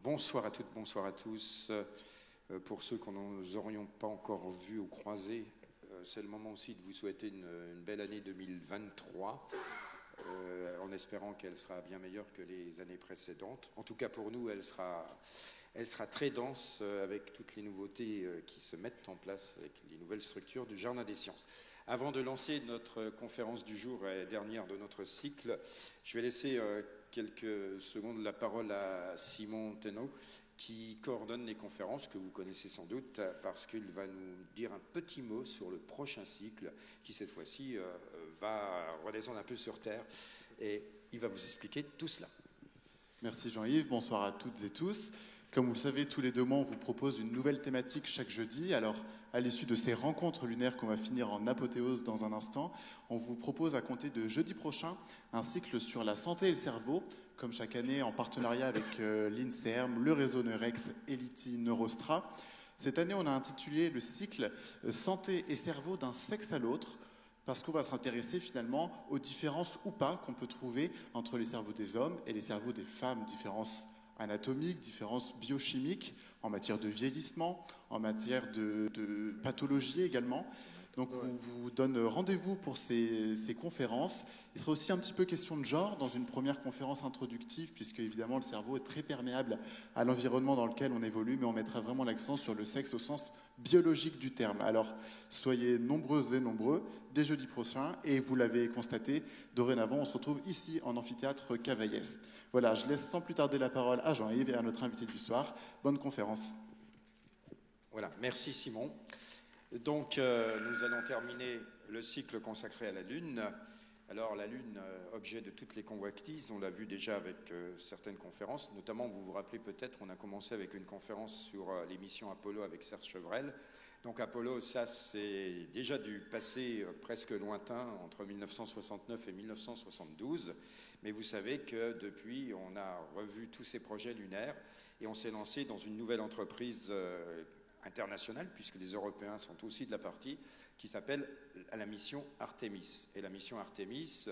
Bonsoir à toutes, bonsoir à tous. Pour ceux qu'on nous aurions pas encore vus ou croisés, c'est le moment aussi de vous souhaiter une belle année 2023, en espérant qu'elle sera bien meilleure que les années précédentes. En tout cas pour nous, elle sera très dense avec toutes les nouveautés qui se mettent en place, avec les nouvelles structures du Jardin des Sciences. Avant de lancer notre conférence du jour et dernière de notre cycle, je vais laisser quelques secondes la parole à Simon Thénault, qui coordonne les conférences, que vous connaissez sans doute, parce qu'il va nous dire un petit mot sur le prochain cycle, qui cette fois-ci va redescendre un peu sur Terre, et il va vous expliquer tout cela. Merci Jean-Yves, bonsoir à toutes et tous. Comme vous le savez, tous les 2 mois, on vous propose une nouvelle thématique chaque jeudi. Alors, à l'issue de ces rencontres lunaires qu'on va finir en apothéose dans un instant, on vous propose à compter de jeudi prochain un cycle sur la santé et le cerveau, comme chaque année en partenariat avec l'INSERM, le réseau Neurex et l'ITI Neurostra. Cette année, on a intitulé le cycle « Santé et cerveau d'un sexe à l'autre », parce qu'on va s'intéresser finalement aux différences ou pas qu'on peut trouver entre les cerveaux des hommes et les cerveaux des femmes, différences anatomiques, différences biochimiques, en matière de vieillissement, en matière de pathologie également. Donc on vous donne rendez-vous pour ces conférences. Il sera aussi un petit peu question de genre dans une première conférence introductive, puisque évidemment le cerveau est très perméable à l'environnement dans lequel on évolue, mais on mettra vraiment l'accent sur le sexe au sens biologique du terme. Alors soyez nombreuses et nombreux dès jeudi prochain, et vous l'avez constaté, dorénavant on se retrouve ici en amphithéâtre Cavaillès. Voilà, je laisse sans plus tarder la parole à Jean-Yves et à notre invité du soir. Bonne conférence. Voilà, merci Simon. Donc, nous allons terminer le cycle consacré à la Lune. Alors, la Lune, objet de toutes les convoitises, on l'a vu déjà avec certaines conférences. Notamment, vous vous rappelez peut-être, on a commencé avec une conférence sur les missions Apollo avec Serge Chevrel. Donc, Apollo, ça, c'est déjà du passé presque lointain, entre 1969 et 1972. Mais vous savez que depuis, on a revu tous ces projets lunaires et on s'est lancé dans une nouvelle entreprise internationale, puisque les Européens sont aussi de la partie, qui s'appelle la mission Artemis. Et la mission Artemis,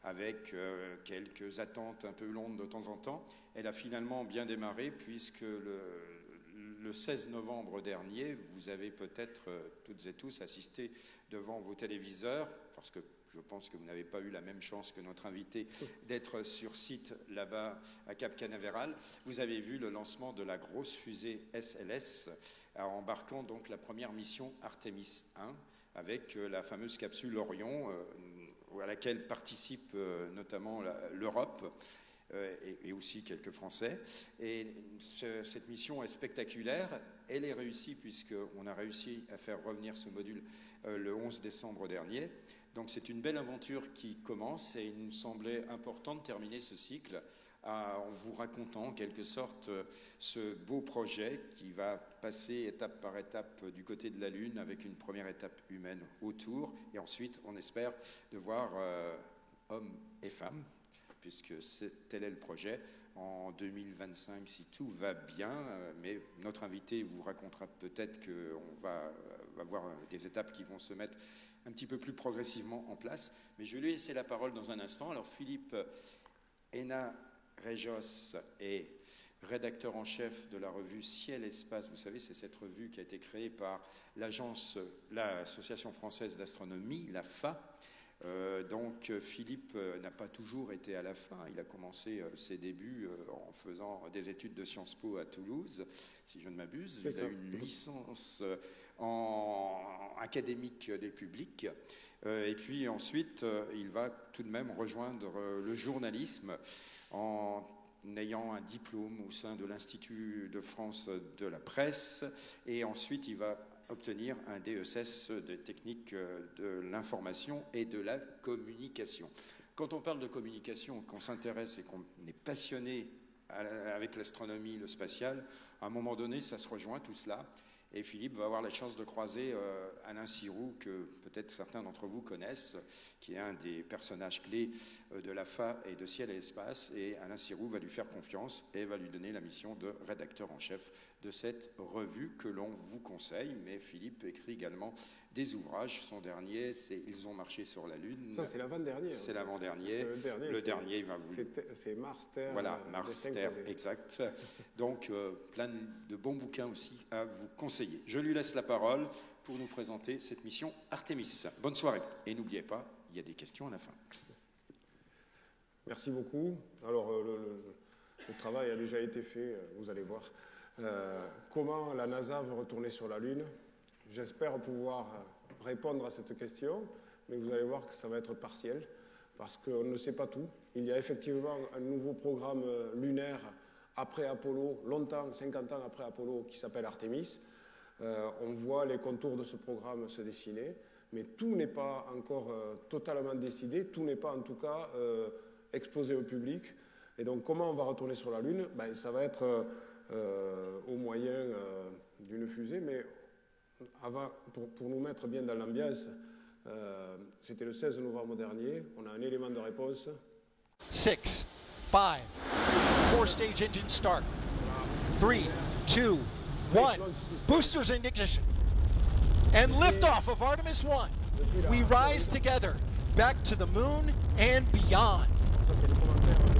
avec quelques attentes un peu longues de temps en temps, elle a finalement bien démarré, puisque le 16 novembre dernier, vous avez peut-être toutes et tous assisté devant vos téléviseurs, parce que je pense que vous n'avez pas eu la même chance que notre invité d'être sur site là-bas à Cap Canaveral. Vous avez vu le lancement de la grosse fusée SLS, embarquant donc la première mission Artemis 1 avec la fameuse capsule Orion à laquelle participe notamment l'Europe et aussi quelques Français. Et cette mission est spectaculaire. Elle est réussie puisqu'on a réussi à faire revenir ce module le 11 décembre dernier. Donc c'est une belle aventure qui commence et il nous semblait important de terminer ce cycle en vous racontant en quelque sorte ce beau projet qui va passer étape par étape du côté de la Lune avec une première étape humaine autour et ensuite on espère de voir hommes et femmes, puisque tel est le projet, en 2025, si tout va bien. Mais notre invité vous racontera peut-être qu'on va voir des étapes qui vont se mettre un petit peu plus progressivement en place. Mais je vais lui laisser la parole dans un instant. Alors Philippe Hénin-Rejos est rédacteur en chef de la revue Ciel Espace. Vous savez, c'est cette revue qui a été créée par l'Association française d'astronomie, l'AFA. Donc Philippe n'a pas toujours été à la fin. Il a commencé ses débuts en faisant des études de Sciences Po à Toulouse, si je ne m'abuse. Il a eu une licence académique des publics. Et puis ensuite, il va tout de même rejoindre le journalisme en ayant un diplôme au sein de l'Institut de France de la presse. Et ensuite, il va obtenir un DESS des techniques de l'information et de la communication. Quand on parle de communication, qu'on s'intéresse et qu'on est passionné avec l'astronomie, le spatial, à un moment donné, ça se rejoint tout cela. Et Philippe va avoir la chance de croiser Alain Sirou, que peut-être certains d'entre vous connaissent, qui est un des personnages clés de l'AFA et de Ciel et Espace. Et Alain Sirou va lui faire confiance et va lui donner la mission de rédacteur en chef de cette revue que l'on vous conseille. Mais Philippe écrit également des ouvrages. Son dernier, c'est « Ils ont marché sur la Lune ». Ça, c'est l'avant-dernier. C'est l'avant-dernier. Le dernier, il va vous... C'est Mars-Terre. Voilà, Mars-Terre, exact. Donc, plein de bons bouquins aussi à vous conseiller. Je lui laisse la parole pour nous présenter cette mission Artemis. Bonne soirée. Et n'oubliez pas, il y a des questions à la fin. Merci beaucoup. Alors, le travail a déjà été fait, vous allez voir. Comment la NASA veut retourner sur la Lune? J'espère pouvoir répondre à cette question, mais vous allez voir que ça va être partiel, parce qu'on ne sait pas tout. Il y a effectivement un nouveau programme lunaire après Apollo, longtemps, 50 ans après Apollo, qui s'appelle Artemis. On voit les contours de ce programme se dessiner, mais tout n'est pas encore totalement décidé, tout n'est pas en tout cas exposé au public. Et donc comment on va retourner sur la Lune? Ça va être au moyen d'une fusée, mais avant, pour nous mettre bien dans l'ambiance, c'était le 16 novembre dernier, on a un élément de réponse. 6, 5, 4 stage engine start. 3, 2, 1. Boosters in ignition. And liftoff of Artemis 1. We rise together back to the moon and beyond. Ça, c'est le commentaire de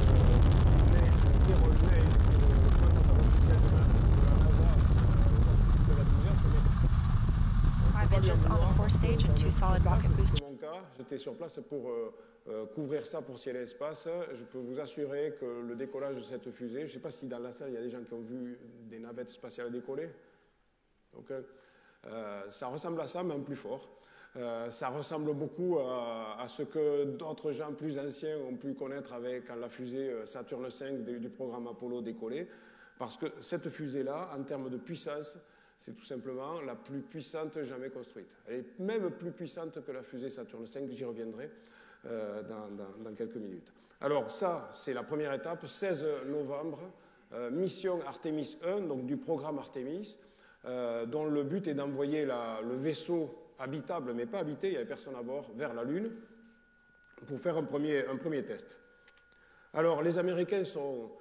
Carol May, le commentateur officiel de la NASA, très enthousiaste, mais 5 engines on the core stage and 2 solid rocket boosters. C'est mon cas, j'étais sur place pour couvrir ça pour Ciel et Espace. Je peux vous assurer que le décollage de cette fusée, je ne sais pas si dans la salle il y a des gens qui ont vu des navettes spatiales décoller. Donc ça ressemble à ça, mais en plus fort. Ça ressemble beaucoup à ce que d'autres gens plus anciens ont pu connaître quand la fusée Saturne V du programme Apollo décollait, parce que cette fusée-là, en termes de puissance, c'est tout simplement la plus puissante jamais construite. Elle est même plus puissante que la fusée Saturne V, j'y reviendrai dans quelques minutes. Alors ça, c'est la première étape, 16 novembre, mission Artemis 1, donc du programme Artemis, dont le but est d'envoyer le vaisseau habitable, mais pas habité, il n'y avait personne à bord, vers la Lune, pour faire un premier test. Alors, les Américains sont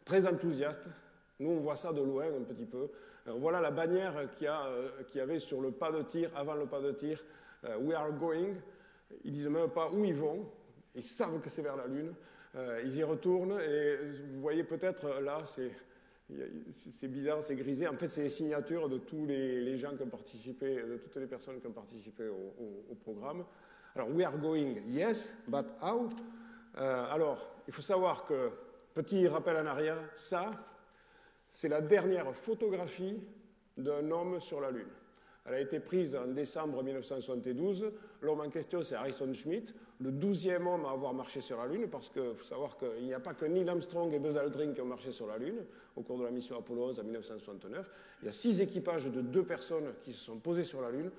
très enthousiastes. Nous, on voit ça de loin un petit peu. Voilà la bannière qu'il y avait sur le pas de tir, avant le pas de tir, « We are going ». Ils ne disent même pas où ils vont. Ils savent que c'est vers la Lune. Ils y retournent et vous voyez peut-être là, c'est bizarre, c'est grisé. En fait, c'est les signatures de tous les gens qui ont participé, de toutes les personnes qui ont participé au programme. Alors, we are going, yes, but how? Alors, il faut savoir que, petit rappel en arrière, ça, c'est la dernière photographie d'un homme sur la Lune. Elle a été prise en décembre 1972. L'homme en question, c'est Harrison Schmitt, le 12e homme à avoir marché sur la Lune, parce qu'il faut savoir qu'il n'y a pas que Neil Armstrong et Buzz Aldrin qui ont marché sur la Lune au cours de la mission Apollo 11 en 1969. Il y a 6 équipages de 2 personnes qui se sont posés sur la Lune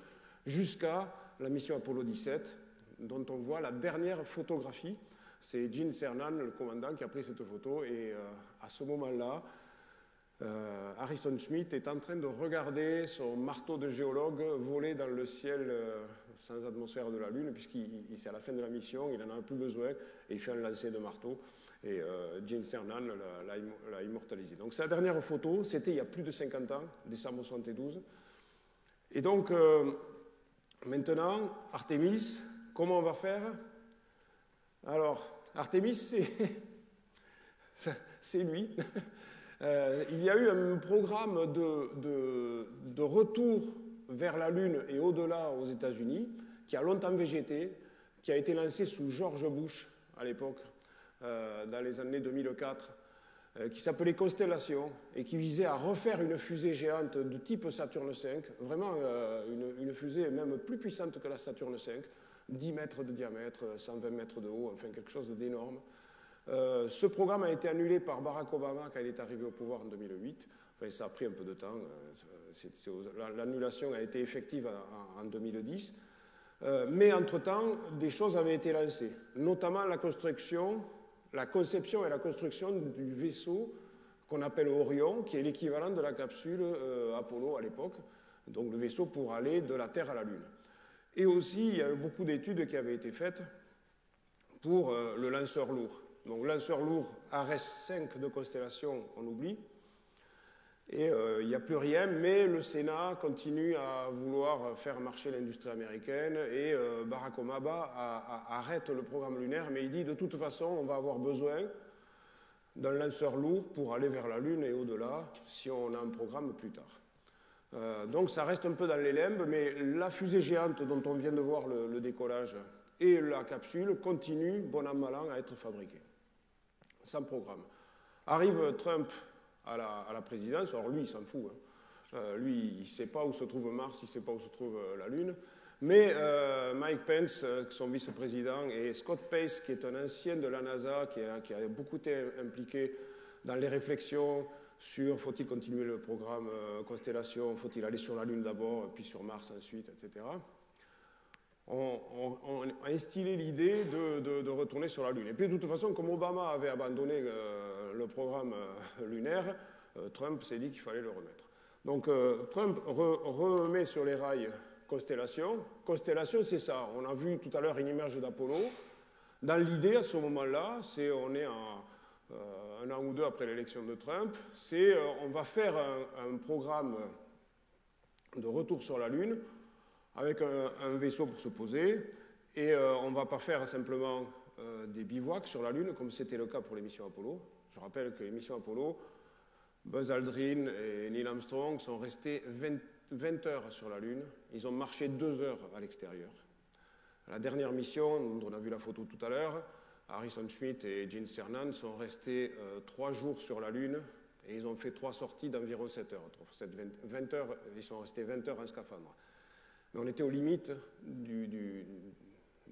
jusqu'à la mission Apollo 17, dont on voit la dernière photographie. C'est Gene Cernan, le commandant, qui a pris cette photo. Et à ce moment-là, Harrison Schmitt est en train de regarder son marteau de géologue voler dans le ciel sans atmosphère de la Lune, puisqu'il c'est à la fin de la mission, il n'en a plus besoin, et il fait un lancer de marteau, et Gene Cernan l'a immortalisé. Donc c'est la dernière photo, c'était il y a plus de 50 ans, décembre 1972. Et donc, maintenant, Artemis, comment on va faire? Alors, Artemis, c'est lui. Il y a eu un programme de retour vers la Lune et au-delà aux États-Unis, qui a longtemps végété, qui a été lancé sous George Bush à l'époque, dans les années 2004, qui s'appelait Constellation et qui visait à refaire une fusée géante de type Saturne V, vraiment une fusée même plus puissante que la Saturne V, 10 mètres de diamètre, 120 mètres de haut, enfin quelque chose d'énorme. Ce programme a été annulé par Barack Obama quand il est arrivé au pouvoir en 2008. Enfin, ça a pris un peu de temps. L'annulation a été effective en 2010. Mais entre-temps, des choses avaient été lancées, notamment la conception et la construction du vaisseau qu'on appelle Orion, qui est l'équivalent de la capsule Apollo à l'époque, donc le vaisseau pour aller de la Terre à la Lune. Et aussi, il y a eu beaucoup d'études qui avaient été faites pour le lanceur lourd. Donc lanceur lourd Ares 5 de Constellation, on oublie. Et il n'y a plus rien, mais le Sénat continue à vouloir faire marcher l'industrie américaine et Barack Obama arrête le programme lunaire, mais il dit de toute façon on va avoir besoin d'un lanceur lourd pour aller vers la Lune et au-delà si on a un programme plus tard. Donc ça reste un peu dans les limbes, mais la fusée géante dont on vient de voir le décollage et la capsule continuent, bon an mal an, à être fabriquées, sans programme. Arrive Trump à la présidence, alors lui il s'en fout, lui il ne sait pas où se trouve Mars, il ne sait pas où se trouve la Lune, mais Mike Pence, son vice-président, et Scott Pace, qui est un ancien de la NASA, qui a beaucoup été impliqué dans les réflexions sur faut-il continuer le programme Constellation, faut-il aller sur la Lune d'abord, puis sur Mars ensuite, etc., ont instillé l'idée de retourner sur la Lune. Et puis de toute façon, comme Obama avait abandonné le programme lunaire, Trump s'est dit qu'il fallait le remettre. Donc Trump remet sur les rails Constellation. Constellation, c'est ça. On a vu tout à l'heure une image d'Apollo. Dans l'idée, à ce moment-là, on est un an ou deux après l'élection de Trump, on va faire un programme de retour sur la Lune avec un vaisseau pour se poser, et on ne va pas faire simplement des bivouacs sur la Lune, comme c'était le cas pour les missions Apollo. Je rappelle que les missions Apollo, Buzz Aldrin et Neil Armstrong sont restés 20 heures sur la Lune. Ils ont marché 2 heures à l'extérieur. La dernière mission, dont on a vu la photo tout à l'heure, Harrison Schmitt et Gene Cernan sont restés 3 jours sur la Lune, et ils ont fait 3 sorties d'environ 7 heures. 20 heures, ils sont restés 20 heures en scaphandre. Mais on était aux limites du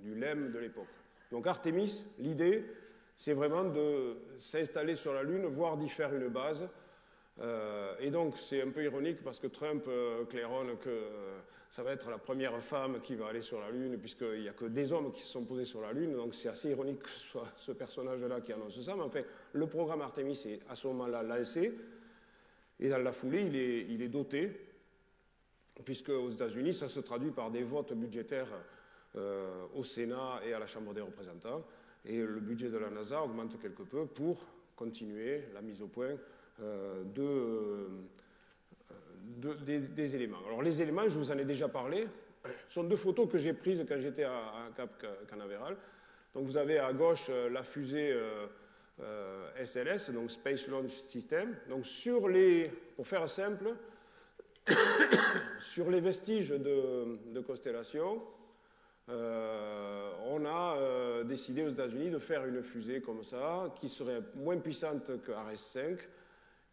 LEM de l'époque. Donc Artemis, l'idée, c'est vraiment de s'installer sur la Lune, voire d'y faire une base. Et donc c'est un peu ironique parce que Trump claironne que ça va être la première femme qui va aller sur la Lune, puisqu'il n'y a que des hommes qui se sont posés sur la Lune, donc c'est assez ironique que ce soit ce personnage-là qui annonce ça. Mais en fait, le programme Artemis est à ce moment-là lancé, et dans la foulée, il est doté, puisque aux États-Unis, ça se traduit par des votes budgétaires au Sénat et à la Chambre des représentants, et le budget de la NASA augmente quelque peu pour continuer la mise au point des éléments. Alors les éléments, je vous en ai déjà parlé, sont 2 photos que j'ai prises quand j'étais à Cap Canaveral. Donc vous avez à gauche la fusée SLS, donc Space Launch System. Donc pour faire simple, sur les vestiges de Constellation, on a décidé aux États-Unis de faire une fusée comme ça, qui serait moins puissante que Ares 5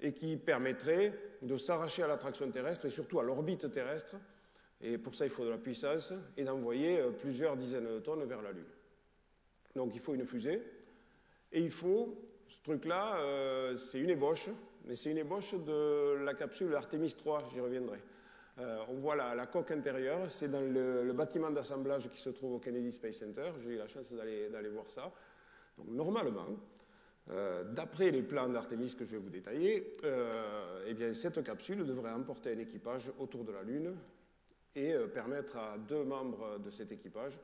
et qui permettrait de s'arracher à l'attraction terrestre et surtout à l'orbite terrestre. Et pour ça, il faut de la puissance et d'envoyer plusieurs dizaines de tonnes vers la Lune. Donc il faut une fusée et il faut, ce truc-là, c'est une ébauche, mais c'est une ébauche de la capsule Artemis 3, j'y reviendrai. On voit la coque intérieure, c'est dans le bâtiment d'assemblage qui se trouve au Kennedy Space Center. J'ai eu la chance d'aller voir ça. Donc normalement, d'après les plans d'Artemis que je vais vous détailler, eh bien, cette capsule devrait emporter un équipage autour de la Lune et permettre à 2 membres de cet équipage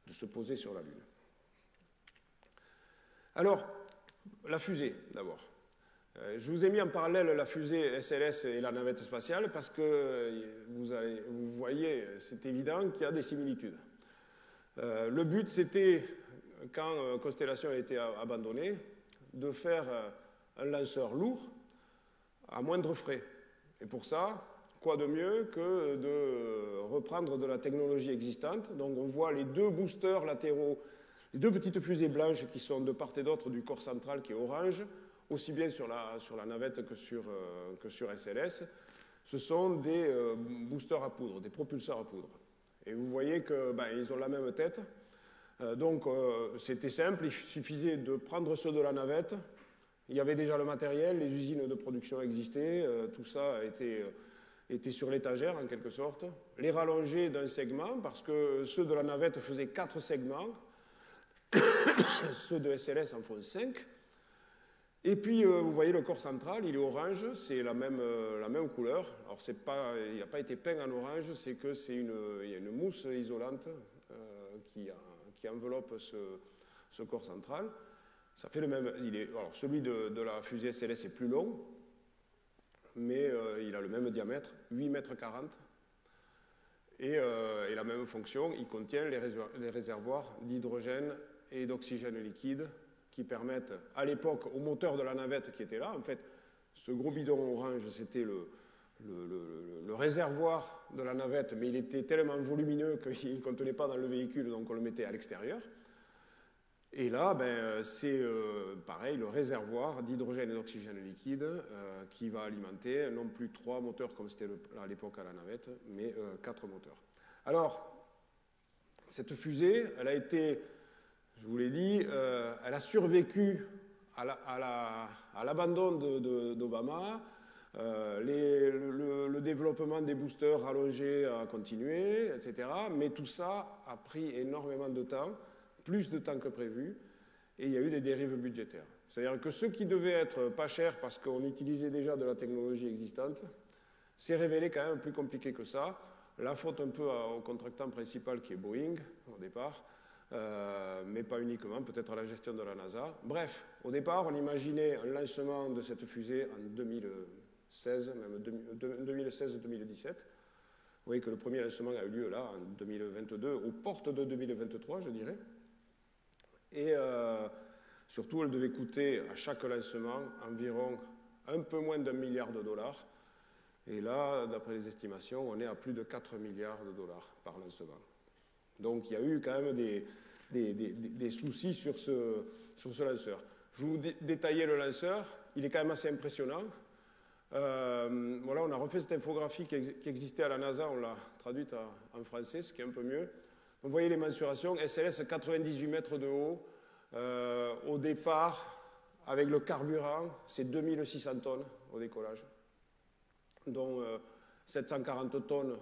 de se poser sur la Lune. Alors, la fusée d'abord. Je vous ai mis en parallèle la fusée SLS et la navette spatiale parce que vous voyez, c'est évident qu'il y a des similitudes. Le but, c'était, quand Constellation a été abandonnée, de faire un lanceur lourd à moindre frais. Et pour ça, quoi de mieux que de reprendre de la technologie existante. Donc on voit les 2 boosters latéraux, les 2 petites fusées blanches qui sont de part et d'autre du corps central qui est orange, aussi bien sur la navette que sur SLS. Ce sont des boosters à poudre, des propulseurs à poudre. Et vous voyez qu'ils ont la même tête. Donc c'était simple, il suffisait de prendre ceux de la navette. Il y avait déjà le matériel, les usines de production existaient, tout ça était sur l'étagère en quelque sorte. Les rallonger d'un segment, parce que ceux de la navette faisaient 4 segments, ceux de SLS en font 5. Et puis vous voyez le corps central, il est orange, c'est la même couleur. Alors il n'a pas été peint en orange, c'est que il y a une mousse isolante qui enveloppe ce corps central. Ça fait le même. Alors celui de la fusée SLS est plus long. mais il a le même diamètre, 8,40 mètres. Et la même fonction, il contient les réservoirs d'hydrogène et d'oxygène liquide qui permettent, à l'époque, au moteur de la navette qui était là, en fait, ce gros bidon orange, c'était le réservoir de la navette, mais il était tellement volumineux qu'il ne contenait pas dans le véhicule, donc on le mettait à l'extérieur. Et là, c'est pareil, le réservoir d'hydrogène et d'oxygène liquide qui va alimenter non plus 3 moteurs comme c'était à l'époque à la navette, mais 4 moteurs. Alors, cette fusée, elle a été, je vous l'ai dit, elle a survécu à l'abandon d'Obama. Le développement des boosters rallongés a continué, etc. Mais tout ça a pris énormément de temps, plus de temps que prévu, et il y a eu des dérives budgétaires. C'est-à-dire que ce qui devait être pas cher parce qu'on utilisait déjà de la technologie existante, s'est révélé quand même plus compliqué que ça. La faute un peu au contractant principal qui est Boeing, au départ, mais pas uniquement, peut-être à la gestion de la NASA. Bref, au départ, on imaginait un lancement de cette fusée en 2016, même 2016-2017. Vous voyez que le premier lancement a eu lieu là, en 2022, aux portes de 2023, je dirais. Et surtout, elle devait coûter à chaque lancement environ un peu moins d'$1 milliard. Et là, d'après les estimations, on est à plus de 4 milliards de dollars par lancement. Donc il y a eu quand même des soucis sur ce lanceur. Je vous détaillais le lanceur, il est quand même assez impressionnant. Voilà, on a refait cette infographie qui existait à la NASA, on l'a traduite en français, ce qui est un peu mieux. Vous voyez les mensurations, SLS 98 mètres de haut, au départ, avec le carburant, c'est 2600 tonnes au décollage, dont 740 tonnes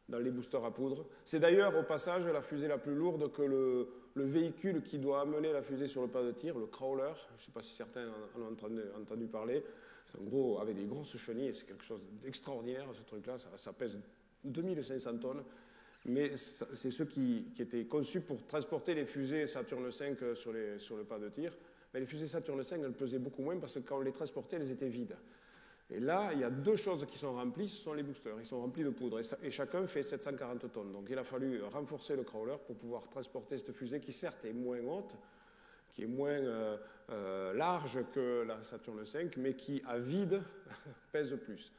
dans les boosters à poudre. C'est d'ailleurs, au passage, la fusée la plus lourde que le véhicule qui doit amener la fusée sur le pas de tir, le crawler, je ne sais pas si certains en ont entendu parler, c'est en gros, avec des grosses chenilles, c'est quelque chose d'extraordinaire, ce truc-là, ça pèse 2500 tonnes, mais c'est ceux qui étaient conçus pour transporter les fusées Saturne V sur le pas de tir. Mais les fusées Saturne V, elles pesaient beaucoup moins parce que quand on les transportait, elles étaient vides. Et là, il y a 2 choses qui sont remplies, ce sont les boosters. Ils sont remplis de poudre et chacun fait 740 tonnes. Donc il a fallu renforcer le crawler pour pouvoir transporter cette fusée qui certes est moins haute, qui est moins large que la Saturne V, mais qui à vide pèse plus.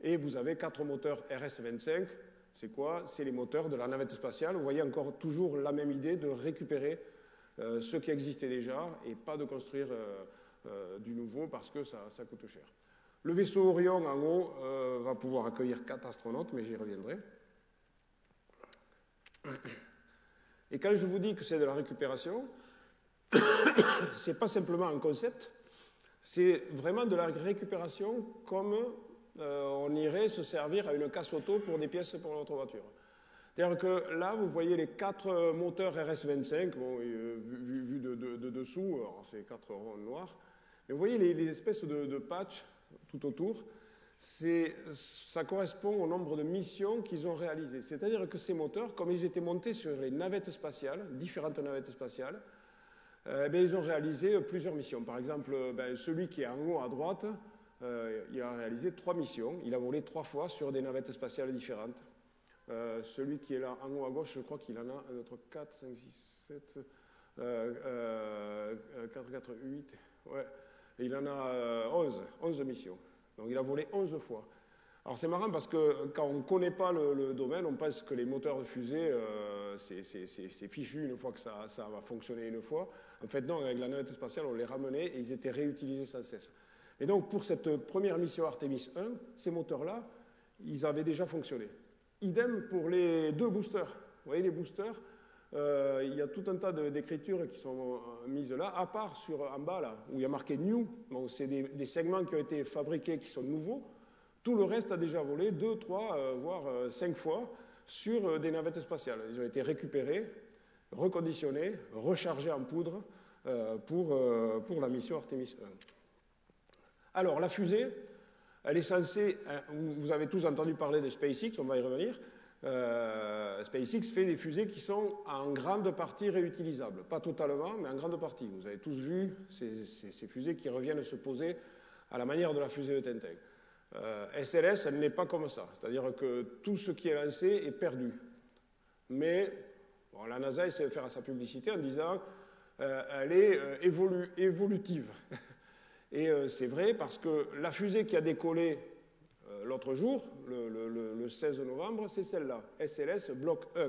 Et vous avez 4 moteurs RS-25. C'est quoi? C'est les moteurs de la navette spatiale. Vous voyez encore toujours la même idée de récupérer ce qui existait déjà et pas de construire du nouveau parce que ça coûte cher. Le vaisseau Orion, en haut, va pouvoir accueillir 4 astronautes, mais j'y reviendrai. Et quand je vous dis que c'est de la récupération, ce n'est pas simplement un concept, c'est vraiment de la récupération comme on irait se servir à une casse auto pour des pièces pour notre voiture. C'est-à-dire que là, vous voyez les 4 moteurs RS-25, bon, vu de dessous, c'est 4 ronds noirs, mais vous voyez les espèces de patchs tout autour, ça correspond au nombre de missions qu'ils ont réalisées. C'est-à-dire que ces moteurs, comme ils étaient montés sur les navettes spatiales, différentes navettes spatiales, ils ont réalisé plusieurs missions. Par exemple, celui qui est en haut à droite, il a réalisé 3 missions. Il a volé 3 fois sur des navettes spatiales différentes. Celui qui est là en haut à gauche, je crois qu'il en a 4, 5, 6, 7, 4, 4, 8, ouais. Et il en a 11 missions. Donc il a volé 11 fois. Alors c'est marrant parce que quand on ne connaît pas le domaine, on pense que les moteurs de fusée, c'est fichu une fois que ça va fonctionner une fois. En fait non, avec la navette spatiale, on les ramenait et ils étaient réutilisés sans cesse. Et donc pour cette première mission Artemis 1, ces moteurs-là, ils avaient déjà fonctionné. Idem pour les 2 boosters. Vous voyez les boosters, il y a tout un tas d'écritures qui sont mises là, à part en bas, là, où il y a marqué New. Bon, c'est des segments qui ont été fabriqués, qui sont nouveaux. Tout le reste a déjà volé 2, 3, voire 5 fois sur des navettes spatiales. Ils ont été récupérés, reconditionnés, rechargés en poudre pour la mission Artemis 1. Alors, la fusée, elle est censée... Vous avez tous entendu parler de SpaceX, on va y revenir. SpaceX fait des fusées qui sont en grande partie réutilisables. Pas totalement, mais en grande partie. Vous avez tous vu ces fusées qui reviennent se poser à la manière de la fusée de Tintin. SLS, elle n'est pas comme ça. C'est-à-dire que tout ce qui est lancé est perdu. Mais bon, la NASA essaie de faire sa publicité en disant elle est évolutive. Et c'est vrai parce que la fusée qui a décollé l'autre jour, le 16 novembre, c'est celle-là, SLS Block 1.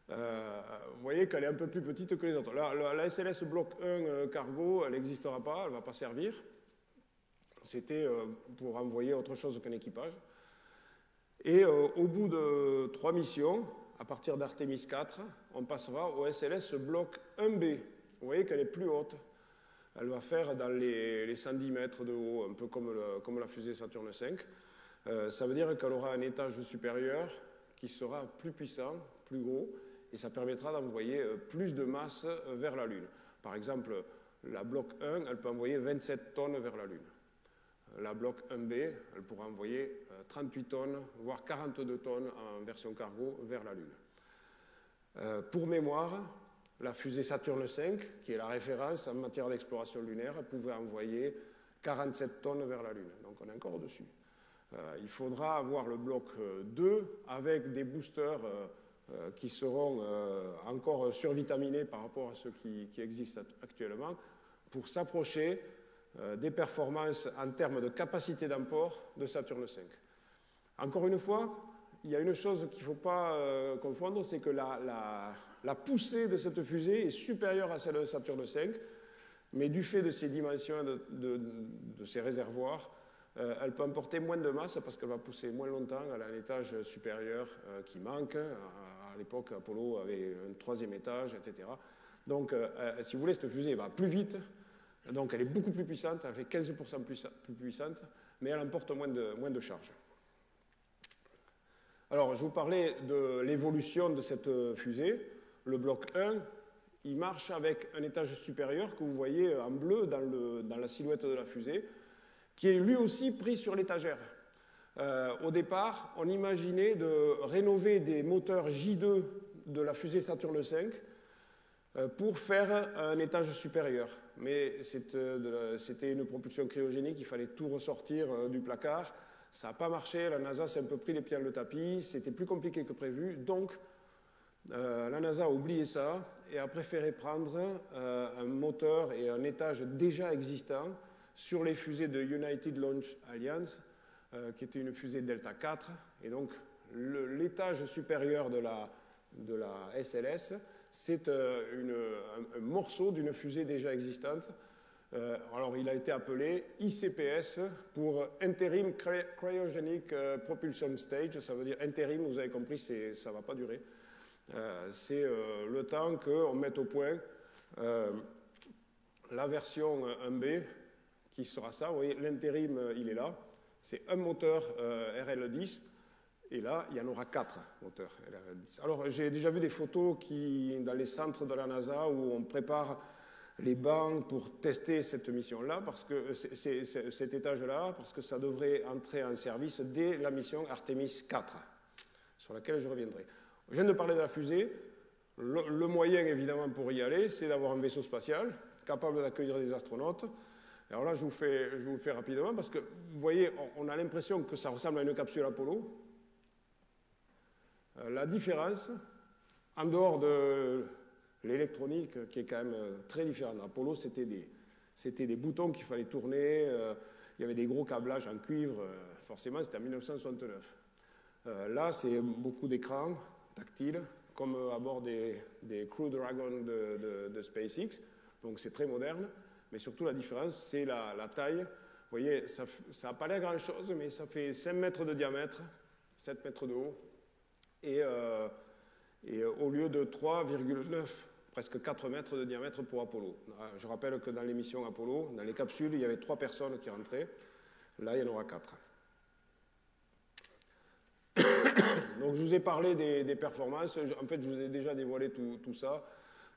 Vous voyez qu'elle est un peu plus petite que les autres. La SLS Block 1 cargo, elle n'existera pas, elle ne va pas servir. C'était pour envoyer autre chose qu'un équipage. Et au bout de 3 missions, à partir d'Artemis 4, on passera au SLS Block 1B. Vous voyez qu'elle est plus haute. Elle va faire dans les 110 mètres de haut, un peu comme la fusée Saturne V. Ça veut dire qu'elle aura un étage supérieur qui sera plus puissant, plus gros, et ça permettra d'envoyer plus de masse vers la Lune. Par exemple, la Block 1, elle peut envoyer 27 tonnes vers la Lune. La Block 1B, elle pourra envoyer 38 tonnes, voire 42 tonnes en version cargo vers la Lune. Pour mémoire, la fusée Saturne V, qui est la référence en matière d'exploration lunaire, pouvait envoyer 47 tonnes vers la Lune. Donc on est encore au-dessus. Il faudra avoir le bloc 2 avec des boosters qui seront encore survitaminés par rapport à ceux qui existent actuellement pour s'approcher des performances en termes de capacité d'emport de Saturne V. Encore une fois, il y a une chose qu'il ne faut pas confondre, c'est que la poussée de cette fusée est supérieure à celle de Saturne V, mais du fait de ses dimensions, de ses réservoirs, elle peut emporter moins de masse parce qu'elle va pousser moins longtemps. Elle a un étage supérieur qui manque. À l'époque, Apollo avait un 3e étage, etc. Donc, si vous voulez, cette fusée va plus vite. Donc, elle est beaucoup plus puissante. Elle fait 15% plus puissante, mais elle emporte moins de charge. Alors, je vous parlais de l'évolution de cette fusée. Le bloc 1, il marche avec un étage supérieur que vous voyez en bleu dans la silhouette de la fusée, qui est lui aussi pris sur l'étagère. Au départ, on imaginait de rénover des moteurs J2 de la fusée Saturne V pour faire un étage supérieur. Mais c'était une propulsion cryogénique, il fallait tout ressortir du placard. Ça n'a pas marché, la NASA s'est un peu pris les pieds dans le tapis, c'était plus compliqué que prévu. Donc, la NASA a oublié ça et a préféré prendre un moteur et un étage déjà existant sur les fusées de United Launch Alliance, qui était une fusée Delta 4. Et donc, l'étage supérieur de la SLS, c'est un morceau d'une fusée déjà existante. Alors, il a été appelé ICPS pour Interim Cryogenic Propulsion Stage. Ça veut dire intérim, vous avez compris, ça ne va pas durer. C'est le temps qu'on mette au point la version 1B, qui sera ça. Vous voyez, l'intérim, il est là. C'est un moteur RL10, et là, il y en aura 4 moteurs RL10. Alors, j'ai déjà vu des photos dans les centres de la NASA où on prépare les bancs pour tester cette mission-là, parce que cet étage-là, parce que ça devrait entrer en service dès la mission Artemis 4, sur laquelle je reviendrai. Je viens de parler de la fusée. Le moyen, évidemment, pour y aller, c'est d'avoir un vaisseau spatial capable d'accueillir des astronautes. Alors là, je vous fais rapidement, parce que, vous voyez, on a l'impression que ça ressemble à une capsule Apollo. La différence, en dehors de l'électronique, qui est quand même très différente. Apollo, c'était des boutons qu'il fallait tourner, il y avait des gros câblages en cuivre, forcément, c'était en 1969. Là, c'est beaucoup d'écrans tactiles, comme à bord des Crew Dragon de SpaceX, donc c'est très moderne. Mais surtout, la différence, c'est la taille. Vous voyez, ça n'a pas l'air grand-chose, mais ça fait 5 mètres de diamètre, 7 mètres de haut. Et au lieu de 3,9, presque 4 mètres de diamètre pour Apollo. Je rappelle que dans les missions Apollo, dans les capsules, il y avait 3 personnes qui rentraient. Là, il y en aura 4. Donc, je vous ai parlé des performances. En fait, je vous ai déjà dévoilé tout ça.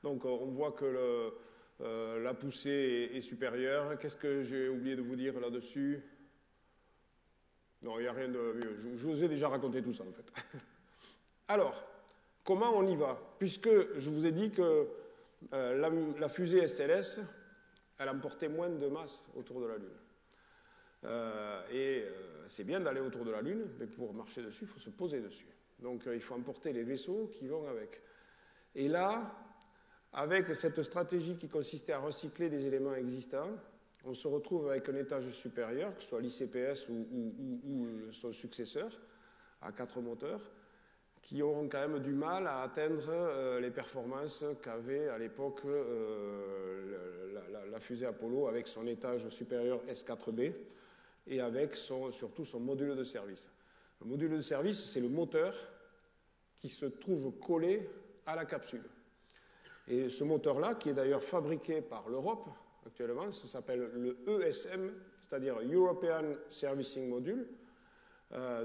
Donc, on voit que la poussée est supérieure. Qu'est-ce que j'ai oublié de vous dire là-dessus? Non, il n'y a rien de mieux. Je vous ai déjà raconté tout ça, en fait. Alors, comment on y va? Puisque je vous ai dit que la fusée SLS, elle emportait moins de masse autour de la Lune. c'est bien d'aller autour de la Lune, mais pour marcher dessus, il faut se poser dessus. Donc il faut emporter les vaisseaux qui vont avec. Et là, avec cette stratégie qui consistait à recycler des éléments existants, on se retrouve avec un étage supérieur, que ce soit l'ICPS ou son successeur, à 4 moteurs, qui auront quand même du mal à atteindre les performances qu'avait à l'époque la fusée Apollo avec son étage supérieur S4B et avec surtout son module de service. Le module de service, c'est le moteur qui se trouve collé à la capsule. Et ce moteur-là, qui est d'ailleurs fabriqué par l'Europe actuellement, ça s'appelle le ESM, c'est-à-dire European Servicing Module.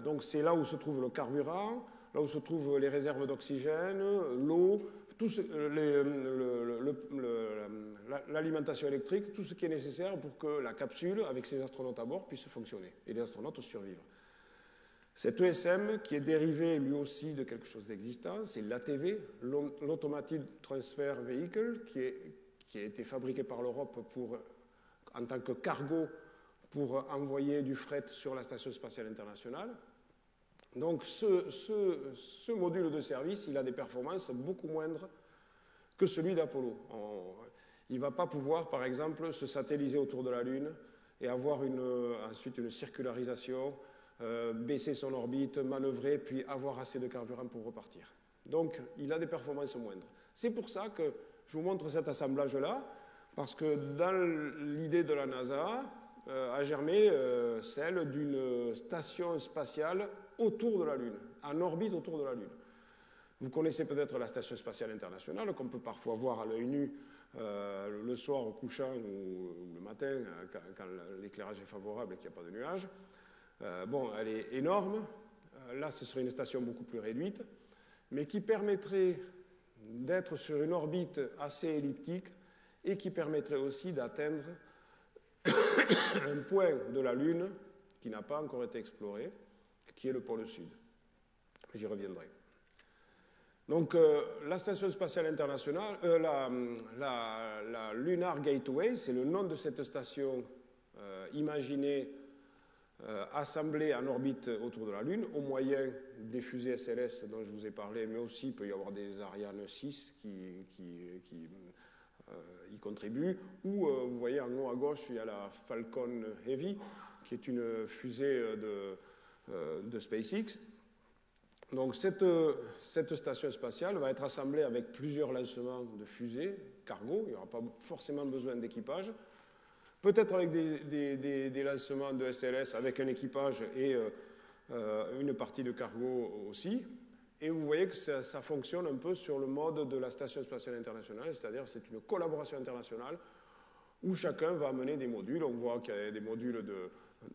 Donc c'est là où se trouve le carburant, là où se trouvent les réserves d'oxygène, l'eau, l'alimentation électrique, tout ce qui est nécessaire pour que la capsule, avec ses astronautes à bord, puisse fonctionner et les astronautes survivre. Cet ESM, qui est dérivé lui aussi de quelque chose d'existant, c'est l'ATV, l'Automated Transfer Vehicle, qui a été fabriqué par l'Europe en tant que cargo pour envoyer du fret sur la Station spatiale internationale. Donc ce module de service, il a des performances beaucoup moindres que celui d'Apollo. Il ne va pas pouvoir, par exemple, se satelliser autour de la Lune et avoir ensuite une circularisation, baisser son orbite, manœuvrer, puis avoir assez de carburant pour repartir. Donc il a des performances moindres. C'est pour ça que je vous montre cet assemblage-là, parce que dans l'idée de la NASA, a germé celle d'une station spatiale autour de la Lune, en orbite autour de la Lune. Vous connaissez peut-être la Station spatiale internationale, qu'on peut parfois voir à l'œil nu le soir au couchant ou le matin, quand l'éclairage est favorable et qu'il n'y a pas de nuages. Bon, elle est énorme. Là, ce serait une station beaucoup plus réduite, mais qui permettrait d'être sur une orbite assez elliptique et qui permettrait aussi d'atteindre un point de la Lune qui n'a pas encore été exploré, qui est le pôle Sud. J'y reviendrai. Donc, la Station spatiale internationale, la Lunar Gateway, c'est le nom de cette station imaginée, assemblée en orbite autour de la Lune, au moyen des fusées SLS dont je vous ai parlé, mais aussi il peut y avoir des Ariane 6 qui y contribuent, ou vous voyez en haut à gauche, il y a la Falcon Heavy, qui est une fusée de SpaceX. Donc cette station spatiale va être assemblée avec plusieurs lancements de fusées, cargo, il n'y aura pas forcément besoin d'équipage, peut-être avec des lancements de SLS avec un équipage et une partie de cargo aussi. Et vous voyez que ça fonctionne un peu sur le mode de la Station spatiale internationale, c'est-à-dire c'est une collaboration internationale où chacun va amener des modules. On voit qu'il y a des modules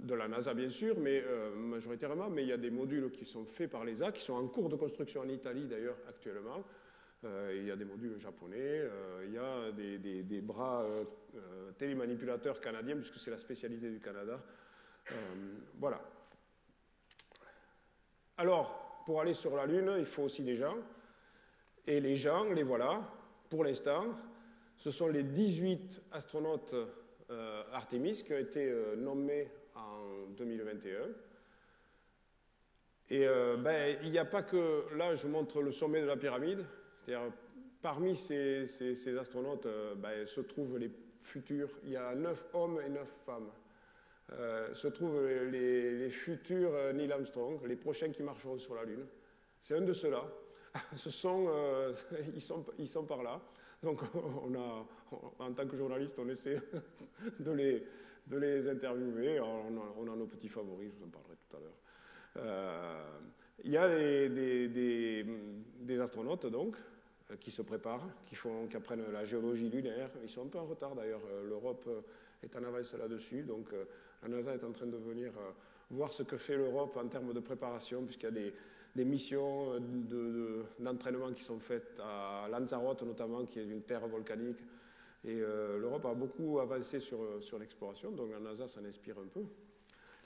de la NASA, bien sûr, mais majoritairement, mais il y a des modules qui sont faits par l'ESA, qui sont en cours de construction en Italie, d'ailleurs, actuellement. Il y a des modules japonais, il y a des bras télémanipulateurs canadiens, puisque c'est la spécialité du Canada. Voilà. Alors, pour aller sur la Lune, il faut aussi des gens. Et les gens, les voilà, pour l'instant. Ce sont les 18 astronautes Artemis qui ont été nommés en 2021. Et il n'y a pas que... Là, je montre le sommet de la pyramide. C'est-à-dire, parmi ces astronautes se trouvent les futurs. Il y a 9 hommes et 9 femmes. Se trouvent les futurs Neil Armstrong, les prochains qui marcheront sur la Lune. C'est un de ceux-là. Ils sont par là. Donc, en tant que journaliste, on essaie de les interviewer. On a nos petits favoris, je vous en parlerai tout à l'heure. Il y a des astronautes, donc, qui se préparent, qui apprennent la géologie lunaire. Ils sont un peu en retard, d'ailleurs. L'Europe est en avance là-dessus. Donc, la NASA est en train de venir voir ce que fait l'Europe en termes de préparation, puisqu'il y a des missions d'entraînement qui sont faites à Lanzarote, notamment, qui est une terre volcanique. Et l'Europe a beaucoup avancé sur l'exploration, donc la NASA s'en inspire un peu.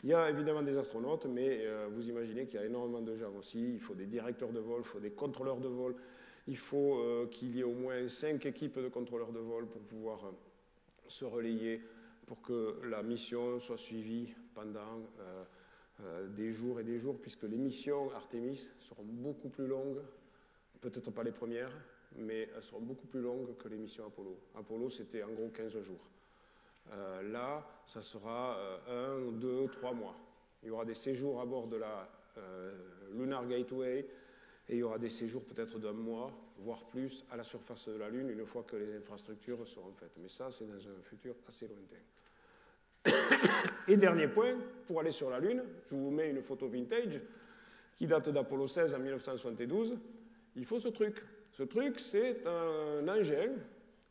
Il y a évidemment des astronautes, mais vous imaginez qu'il y a énormément de gens aussi. Il faut des directeurs de vol, il faut des contrôleurs de vol. Il faut qu'il y ait au moins 5 équipes de contrôleurs de vol pour pouvoir se relayer, pour que la mission soit suivie pendant des jours et des jours, puisque les missions Artemis seront beaucoup plus longues, peut-être pas les premières, mais elles seront beaucoup plus longues que les missions Apollo. Apollo, c'était en gros 15 jours. Là, ça sera 1, 2, 3 mois. Il y aura des séjours à bord de la Lunar Gateway, et il y aura des séjours peut-être d'1 mois, voire plus, à la surface de la Lune, une fois que les infrastructures seront faites. Mais ça, c'est dans un futur assez lointain. Et dernier point, pour aller sur la Lune, je vous mets une photo vintage qui date d'Apollo 16 en 1972. Il faut ce truc. Ce truc, c'est un engin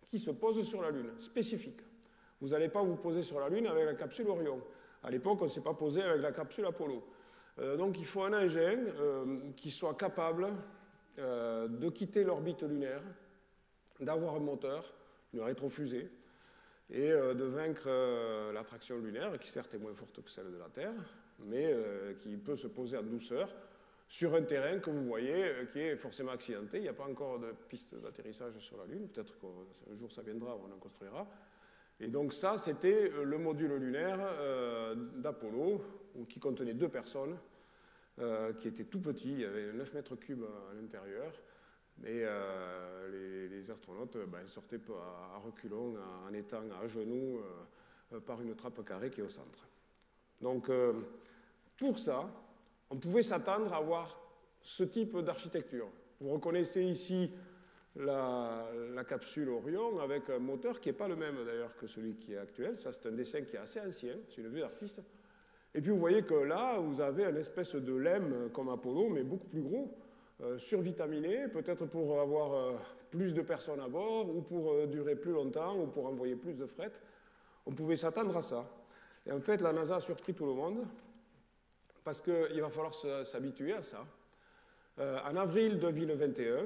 qui se pose sur la Lune, spécifique. Vous n'allez pas vous poser sur la Lune avec la capsule Orion. À l'époque, on ne s'est pas posé avec la capsule Apollo. Donc il faut un engin qui soit capable de quitter l'orbite lunaire, d'avoir un moteur, une rétrofusée, et de vaincre l'attraction lunaire, qui certes est moins forte que celle de la Terre, mais qui peut se poser en douceur sur un terrain que vous voyez qui est forcément accidenté. Il n'y a pas encore de piste d'atterrissage sur la Lune, peut-être qu'un jour ça viendra, on en construira. Et donc ça, c'était le module lunaire d'Apollo, qui contenait 2 personnes, qui étaient tout petits, il y avait 9 mètres cubes à l'intérieur, et les astronautes sortaient à reculons en étant à genoux par une trappe carrée qui est au centre. Donc pour ça, on pouvait s'attendre à avoir ce type d'architecture. Vous reconnaissez ici la capsule Orion avec un moteur qui n'est pas le même d'ailleurs que celui qui est actuel. Ça, c'est un dessin qui est assez ancien, c'est une vue d'artiste. Et puis vous voyez que là, vous avez une espèce de LEM comme Apollo, mais beaucoup plus gros, survitaminé, peut-être pour avoir plus de personnes à bord, ou pour durer plus longtemps, ou pour envoyer plus de fret. On pouvait s'attendre à ça. Et en fait, la NASA a surpris tout le monde, parce qu'il va falloir s'habituer à ça. En avril 2021,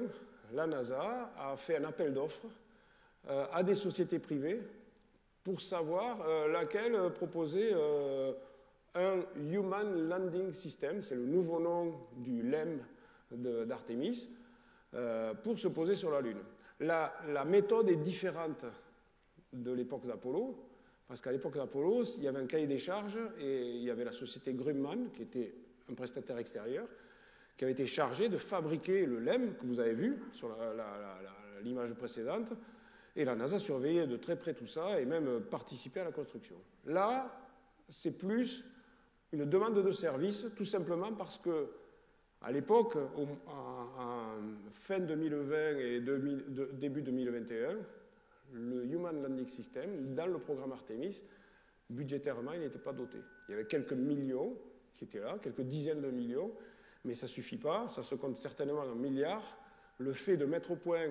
la NASA a fait un appel d'offres à des sociétés privées pour savoir laquelle proposer un Human Landing System, c'est le nouveau nom du LEM d'Artemis, pour se poser sur la Lune. La méthode est différente de l'époque d'Apollo, parce qu'à l'époque d'Apollo, il y avait un cahier des charges et il y avait la société Grumman, qui était un prestataire extérieur, qui avait été chargé de fabriquer le LEM que vous avez vu sur l'image précédente, et la NASA surveillait de très près tout ça et même participait à la construction. Là, c'est plus une demande de service, tout simplement parce que à l'époque, en fin 2020 et début 2021, le Human Landing System, dans le programme Artemis, budgétairement, il n'était pas doté. Il y avait quelques millions qui étaient là, quelques dizaines de millions, mais ça ne suffit pas, ça se compte certainement en milliards. Le fait de mettre au point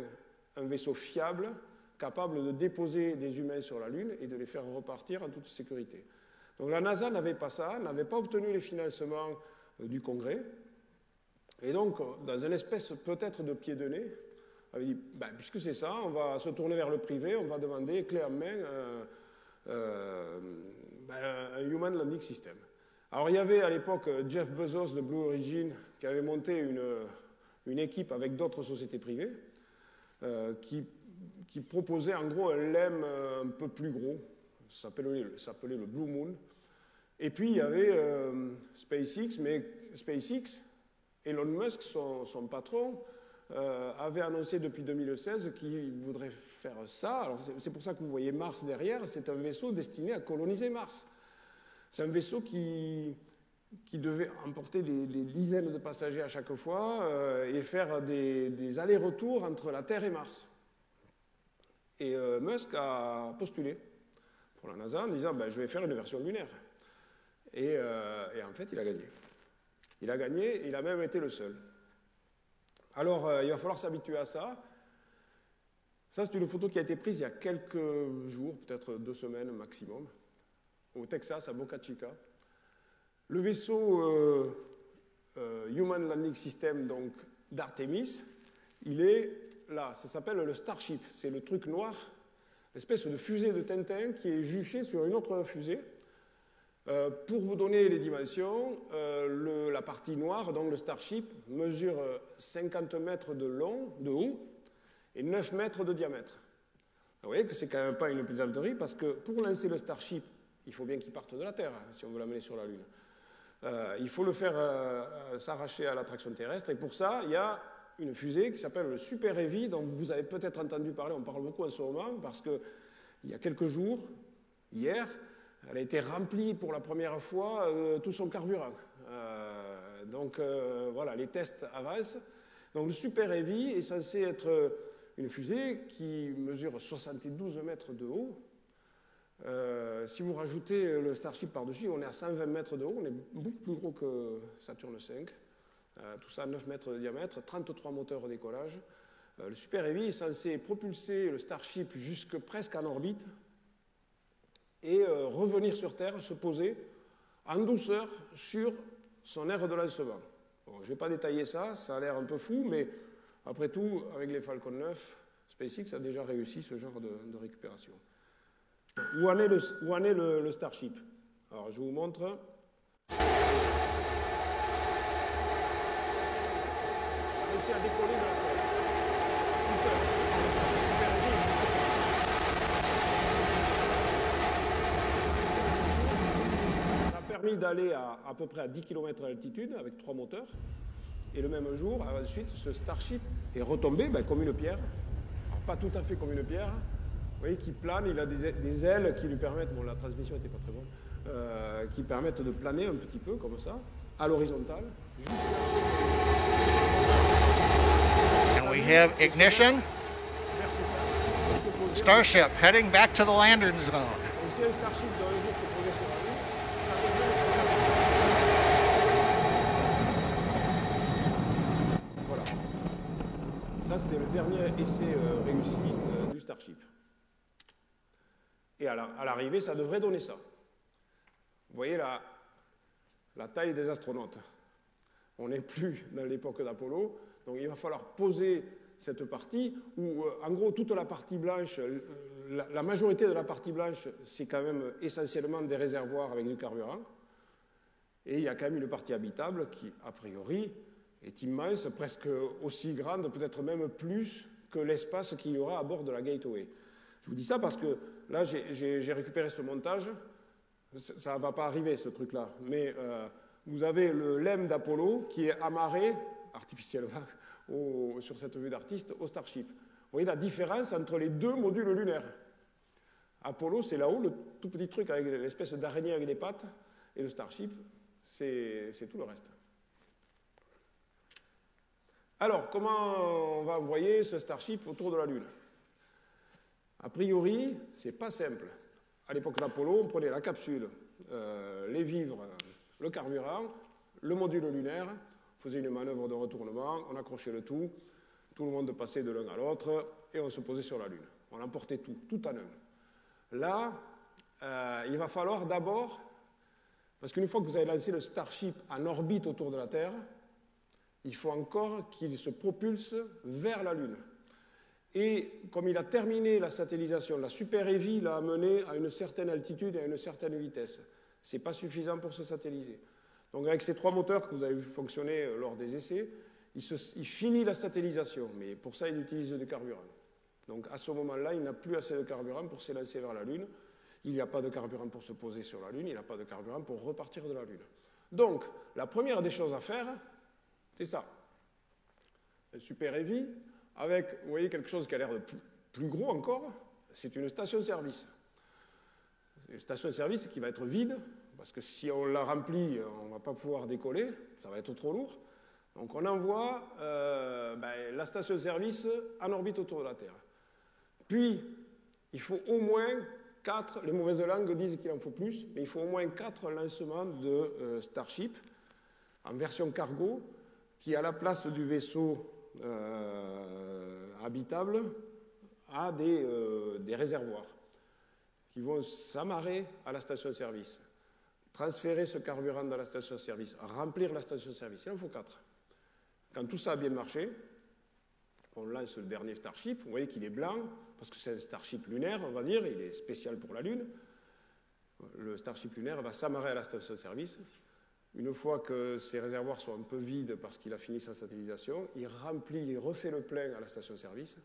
un vaisseau fiable, capable de déposer des humains sur la Lune et de les faire repartir en toute sécurité. Donc la NASA n'avait pas ça, n'avait pas obtenu les financements du Congrès, et donc, dans une espèce peut-être de pied de nez, on avait dit, puisque c'est ça, on va se tourner vers le privé, on va demander clé en main un Human Landing System. Alors il y avait à l'époque Jeff Bezos de Blue Origin qui avait monté une équipe avec d'autres sociétés privées qui proposait en gros un LEM un peu plus gros, ça s'appelait le Blue Moon. Et puis il y avait SpaceX, mais SpaceX, Elon Musk, son patron, avait annoncé depuis 2016 qu'il voudrait faire ça. Alors c'est pour ça que vous voyez Mars derrière, c'est un vaisseau destiné à coloniser Mars. C'est un vaisseau qui devait emporter des dizaines de passagers à chaque fois et faire des allers-retours entre la Terre et Mars. Et Musk a postulé pour la NASA en disant je vais faire une version lunaire. Et en fait, il a gagné. Il a gagné et il a même été le seul. Alors, il va falloir s'habituer à ça. Ça, c'est une photo qui a été prise il y a quelques jours, peut-être 2 semaines maximum, au Texas, à Boca Chica. Le vaisseau Human Landing System donc, d'Artemis, il est là. Ça s'appelle le Starship. C'est le truc noir, l'espèce de fusée de Tintin qui est juchée sur une autre fusée. Pour vous donner les dimensions, la partie noire, donc le Starship, mesure 50 mètres de haut et 9 mètres de diamètre. Vous voyez que c'est quand même pas une plaisanterie parce que pour lancer le Starship, il faut bien qu'il parte de la Terre si on veut l'amener sur la Lune. il faut le faire s'arracher à l'attraction terrestre. Et pour ça, il y a une fusée qui s'appelle le Super Heavy, dont vous avez peut-être entendu parler, on parle beaucoup en ce moment, parce qu'il y a quelques jours, hier, elle a été remplie pour la première fois tout son carburant. Donc voilà, les tests avancent. Donc le Super Heavy est censé être une fusée qui mesure 72 mètres de haut. Si vous rajoutez le Starship par-dessus, on est à 120 mètres de haut, on est beaucoup plus gros que Saturne V. Tout ça à 9 mètres de diamètre, 33 moteurs au décollage. Le Super Heavy est censé propulser le Starship jusque presque en orbite et revenir sur Terre, se poser en douceur sur son aire de lancement. Bon, je ne vais pas détailler ça, ça a l'air un peu fou, mais après tout, avec les Falcon 9, SpaceX a déjà réussi ce genre de récupération. Où en est le Starship? Alors, je vous montre. Il a réussi à décoller de la Terre, tout seul. Ça a permis d'aller à peu près à 10 km d'altitude avec 3 moteurs. Et le même jour, ensuite, ce Starship est retombé comme une pierre. Alors, pas tout à fait comme une pierre. Vous voyez qu'il plane, il a des ailes qui lui permettent, bon la transmission n'était pas très bonne, qui permettent de planer un petit peu comme ça, à l'horizontale. And we have ignition. Starship heading back to the landing zone. Donc si un Starship doit un jour se poser sur la Lune, voilà. Ça c'était le dernier essai réussi du Starship. Et à l'arrivée, ça devrait donner ça. Vous voyez la taille des astronautes. On n'est plus dans l'époque d'Apollo, donc il va falloir poser cette partie où, en gros, toute la partie blanche, la majorité de la partie blanche, c'est quand même essentiellement des réservoirs avec du carburant. Et il y a quand même une partie habitable qui, a priori, est immense, presque aussi grande, peut-être même plus que l'espace qu'il y aura à bord de la Gateway. Je vous dis ça parce que là, j'ai récupéré ce montage. Ça ne va pas arriver, ce truc-là. Mais vous avez le LEM d'Apollo qui est amarré artificiellement sur cette vue d'artiste au Starship. Vous voyez la différence entre les deux modules lunaires. Apollo, c'est là-haut, le tout petit truc avec l'espèce d'araignée avec des pattes. Et le Starship, c'est tout le reste. Alors, comment on va envoyer ce Starship autour de la Lune? A priori, ce n'est pas simple. À l'époque d'Apollo, on prenait la capsule, les vivres, le carburant, le module lunaire, on faisait une manœuvre de retournement, on accrochait le tout le monde passait de l'un à l'autre et on se posait sur la Lune. On emportait tout en un. Là, il va falloir d'abord, parce qu'une fois que vous avez lancé le Starship en orbite autour de la Terre, il faut encore qu'il se propulse vers la Lune. Et comme il a terminé la satellisation, la Super Heavy l'a amené à une certaine altitude et à une certaine vitesse. Ce n'est pas suffisant pour se satelliser. Donc avec ces 3 moteurs que vous avez vu fonctionner lors des essais, il finit la satellisation, mais pour ça il utilise du carburant. Donc à ce moment-là, il n'a plus assez de carburant pour s'élancer vers la Lune. Il n'y a pas de carburant pour se poser sur la Lune, il n'a pas de carburant pour repartir de la Lune. Donc la première des choses à faire, c'est ça. Un Super Heavy, avec, vous voyez, quelque chose qui a l'air de plus gros encore, c'est une station-service. Une station-service qui va être vide, parce que si on la remplit, on ne va pas pouvoir décoller, ça va être trop lourd. Donc on envoie la station-service en orbite autour de la Terre. Puis, il faut au moins 4, les mauvaises langues disent qu'il en faut plus, mais il faut au moins 4 lancements de Starship en version cargo, qui à la place du vaisseau habitable a des réservoirs qui vont s'amarrer à la station-service, transférer ce carburant dans la station-service, remplir la station-service. Il en faut 4. Quand tout ça a bien marché, on lance le dernier Starship. Vous voyez qu'il est blanc, parce que c'est un Starship lunaire, on va dire, il est spécial pour la Lune. Le Starship lunaire va s'amarrer à la station-service. Une fois que ces réservoirs sont un peu vides parce qu'il a fini sa satellisation, il remplit, il refait le plein à la station-service.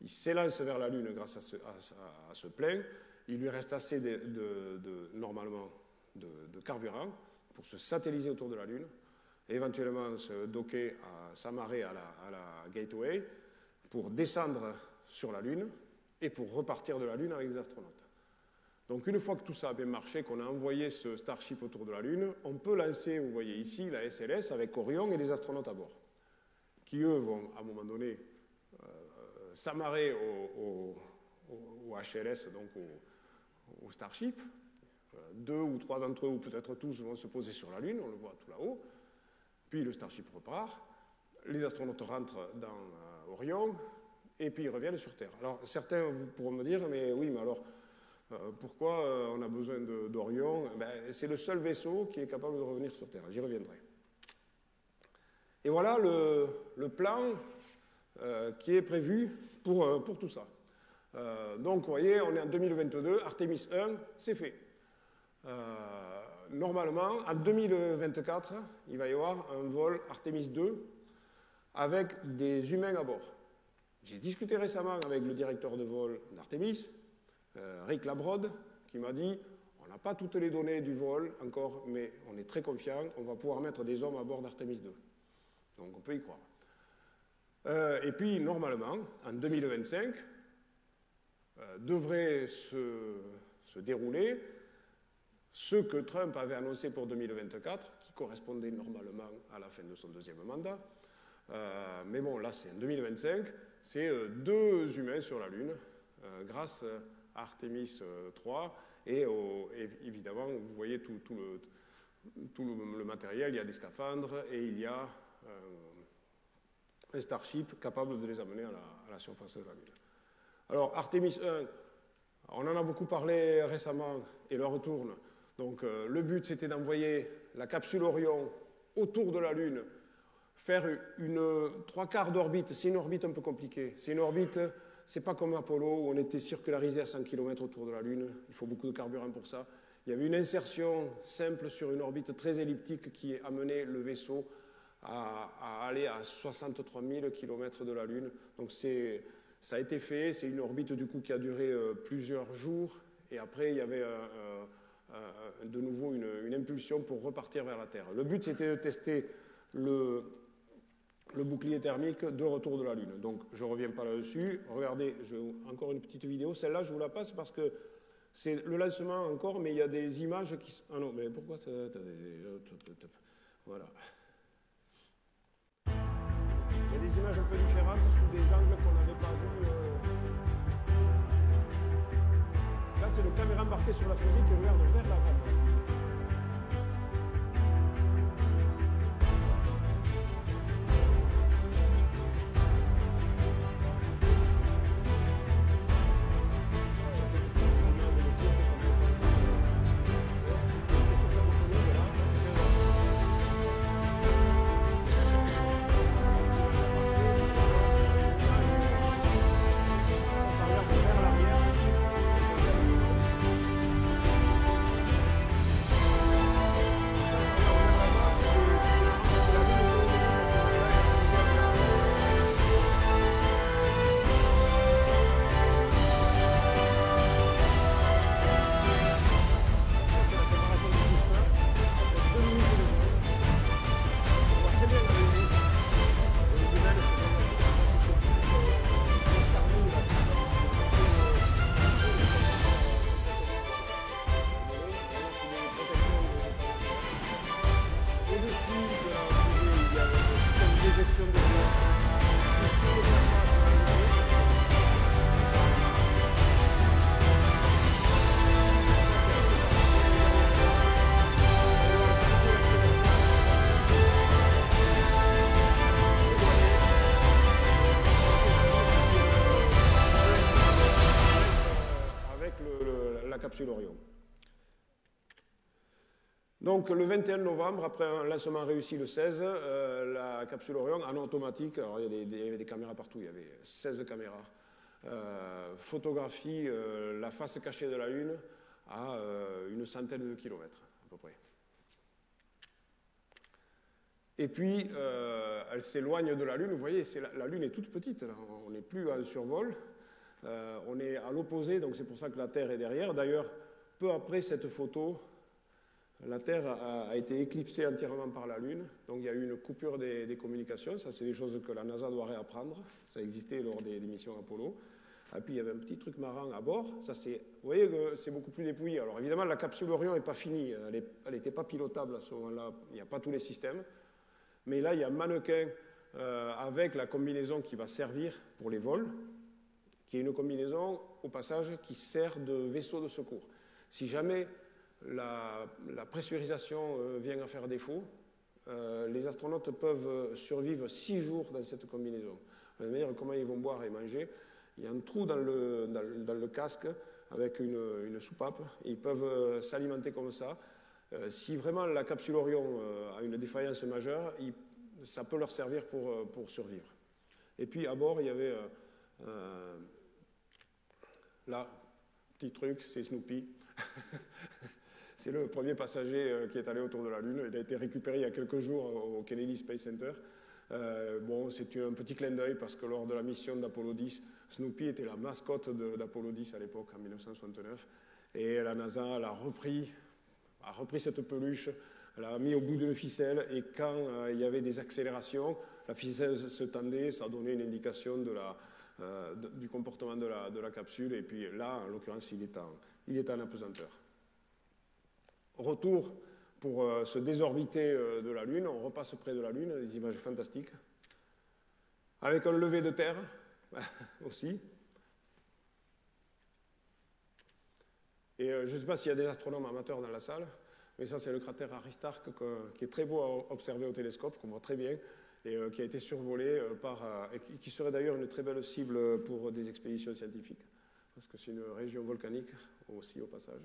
Il s'élance vers la Lune grâce à ce plein. Il lui reste assez normalement de carburant pour se satelliser autour de la Lune, et éventuellement se docker, s'amarrer à la Gateway, pour descendre sur la Lune et pour repartir de la Lune avec des astronautes. Donc une fois que tout ça a bien marché, qu'on a envoyé ce Starship autour de la Lune, on peut lancer, vous voyez ici, la SLS avec Orion et des astronautes à bord, qui eux vont à un moment donné s'amarrer au HLS, donc au Starship. 2 ou 3 d'entre eux, ou peut-être tous, vont se poser sur la Lune, on le voit tout là-haut. Puis le Starship repart, les astronautes rentrent dans Orion, et puis ils reviennent sur Terre. Alors certains pourront me dire, mais oui, mais alors pourquoi on a besoin d'Orion? C'est le seul vaisseau qui est capable de revenir sur Terre, j'y reviendrai. Et voilà le plan qui est prévu pour tout ça. Donc vous voyez, on est en 2022, Artemis 1, c'est fait. Normalement, en 2024, il va y avoir un vol Artemis 2 avec des humains à bord. J'ai discuté récemment avec le directeur de vol d'Artemis, Rick Labrod, qui m'a dit on n'a pas toutes les données du vol encore, mais on est très confiant, on va pouvoir mettre des hommes à bord d'Artemis 2. Donc on peut y croire. Et puis, normalement, en 2025, devrait se dérouler ce que Trump avait annoncé pour 2024, qui correspondait normalement à la fin de son deuxième mandat. Mais bon, là, c'est en 2025. C'est 2 humains sur la Lune, grâce à Artemis 3. Et évidemment, vous voyez tout le matériel. Il y a des scaphandres et il y a un Starship capable de les amener à la surface de la Lune. Alors, Artemis 1, on en a beaucoup parlé récemment et le retourne. Donc, le but, c'était d'envoyer la capsule Orion autour de la Lune, faire une 3/4 d'orbite. C'est une orbite un peu compliquée. C'est une orbite, c'est pas comme Apollo où on était circularisé à 100 km autour de la Lune. Il faut beaucoup de carburant pour ça. Il y avait une insertion simple sur une orbite très elliptique qui amenait le vaisseau à aller à 63 000 km de la Lune. Donc, ça a été fait. C'est une orbite, du coup, qui a duré plusieurs jours. Et après, il y avait de nouveau une impulsion pour repartir vers la Terre. Le but, c'était de tester le bouclier thermique de retour de la Lune. Donc, je ne reviens pas là-dessus. Regardez, encore une petite vidéo. Celle-là, je vous la passe parce que c'est le lancement encore, mais il y a des images qui... Ah non, mais pourquoi ça... Voilà. Il y a des images un peu différentes sous des angles qu'on n'avait pas vus. Là, c'est le caméra embarqué sur la fusée qui regarde vers la rampe. Orion. Donc le 21 novembre, après un lancement réussi le 16, la capsule Orion en automatique, alors il y avait des caméras partout, il y avait 16 caméras, photographie la face cachée de la Lune à une centaine de kilomètres à peu près. Et puis elle s'éloigne de la Lune, vous voyez, la Lune est toute petite, là. On n'est plus en survol. On est à l'opposé, donc c'est pour ça que la Terre est derrière. D'ailleurs, peu après cette photo, la Terre a été éclipsée entièrement par la Lune, donc il y a eu une coupure des communications. Ça, c'est des choses que la NASA doit réapprendre. Ça existait lors des missions Apollo. Et puis, il y avait un petit truc marrant à bord. Ça, vous voyez que c'est beaucoup plus dépouillé. Alors, évidemment, la capsule Orion n'est pas finie. Elle n'était pas pilotable à ce moment-là. Il n'y a pas tous les systèmes. Mais là, il y a un mannequin avec la combinaison qui va servir pour les vols, qui est une combinaison, au passage, qui sert de vaisseau de secours. Si jamais la pressurisation vient à faire défaut, les astronautes peuvent survivre 6 jours dans cette combinaison. De manière, comment ils vont boire et manger? Il y a un trou dans le casque avec une soupape. Ils peuvent s'alimenter comme ça. Si vraiment la capsule Orion a une défaillance majeure, ça peut leur servir pour survivre. Et puis à bord, il y avait là, petit truc, c'est Snoopy. C'est le premier passager qui est allé autour de la Lune. Il a été récupéré il y a quelques jours au Kennedy Space Center. Bon, c'est un petit clin d'œil parce que lors de la mission d'Apollo 10, Snoopy était la mascotte d'Apollo 10 à l'époque, en 1969. Et la NASA a repris cette peluche, l'a mis au bout d'une ficelle, et quand il y avait des accélérations, la ficelle se tendait, ça donnait une indication du comportement de la capsule, et puis là, en l'occurrence, il est en apesanteur. Retour pour se désorbiter de la Lune, on repasse près de la Lune, des images fantastiques, avec un lever de terre aussi. Et je ne sais pas s'il y a des astronomes amateurs dans la salle, mais ça c'est le cratère Aristarque qui est très beau à observer au télescope, qu'on voit très bien, et qui a été survolé et qui serait d'ailleurs une très belle cible pour des expéditions scientifiques, parce que c'est une région volcanique aussi au passage.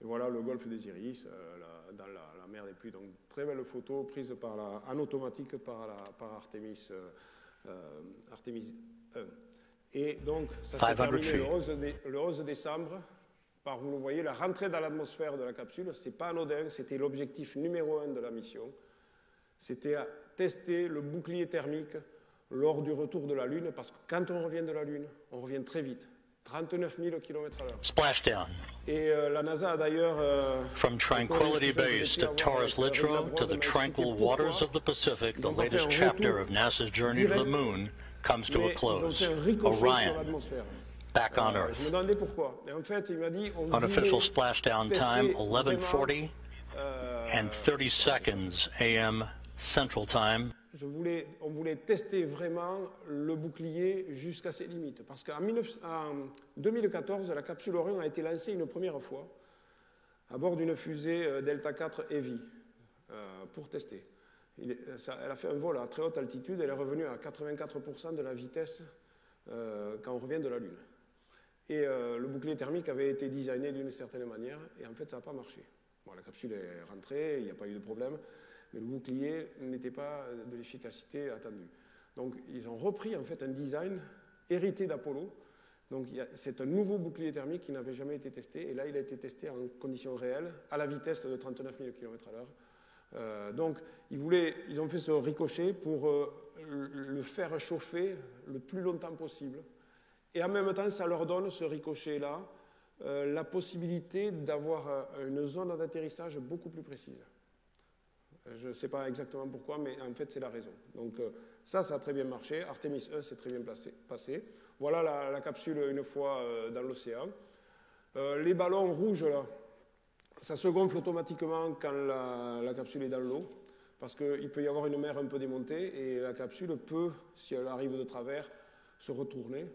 Et voilà le golfe des Iris, dans la mer des pluies. Donc, très belle photo prise en automatique par Artemis 1. Et donc, ça s'est terminé le 11 décembre par, vous le voyez, la rentrée dans l'atmosphère de la capsule. Ce n'est pas anodin, c'était l'objectif numéro 1 de la mission. C'était à tester le bouclier thermique lors du retour de la Lune, parce que quand on revient de la Lune, on revient très vite. 39 000 km/h. Splashdown. Et la NASA a d'ailleurs... From Tranquility Base to Taurus Littrow to the tranquil waters of the Pacific, the latest chapter of NASA's journey to the moon comes to a close. Orion, back on Earth. Je me demandais pourquoi. Et en fait, il m'a dit... Unofficial splashdown time, 11:40 and 30 seconds a.m. Central Time. On voulait tester vraiment le bouclier jusqu'à ses limites. Parce qu'en 2014, la capsule Orion a été lancée une première fois à bord d'une fusée Delta IV Heavy pour tester. Elle a fait un vol à très haute altitude, elle est revenue à 84% de la vitesse quand on revient de la Lune. Et le bouclier thermique avait été designé d'une certaine manière, et en fait ça n'a pas marché. Bon, la capsule est rentrée, il n'y a pas eu de problème, mais le bouclier n'était pas de l'efficacité attendue. Donc ils ont repris en fait un design hérité d'Apollo. Donc c'est un nouveau bouclier thermique qui n'avait jamais été testé, et là il a été testé en conditions réelles, à la vitesse de 39 000 km/h. Donc ils ont fait ce ricochet pour le faire chauffer le plus longtemps possible. Et en même temps, ça leur donne, ce ricochet-là, la possibilité d'avoir une zone d'atterrissage beaucoup plus précise. Je ne sais pas exactement pourquoi, mais en fait, c'est la raison. Donc ça a très bien marché. Artemis 1 s'est très bien passé. Voilà la capsule une fois dans l'océan. Les ballons rouges, là, ça se gonfle automatiquement quand la capsule est dans l'eau, parce qu'il peut y avoir une mer un peu démontée, et la capsule peut, si elle arrive de travers, se retourner.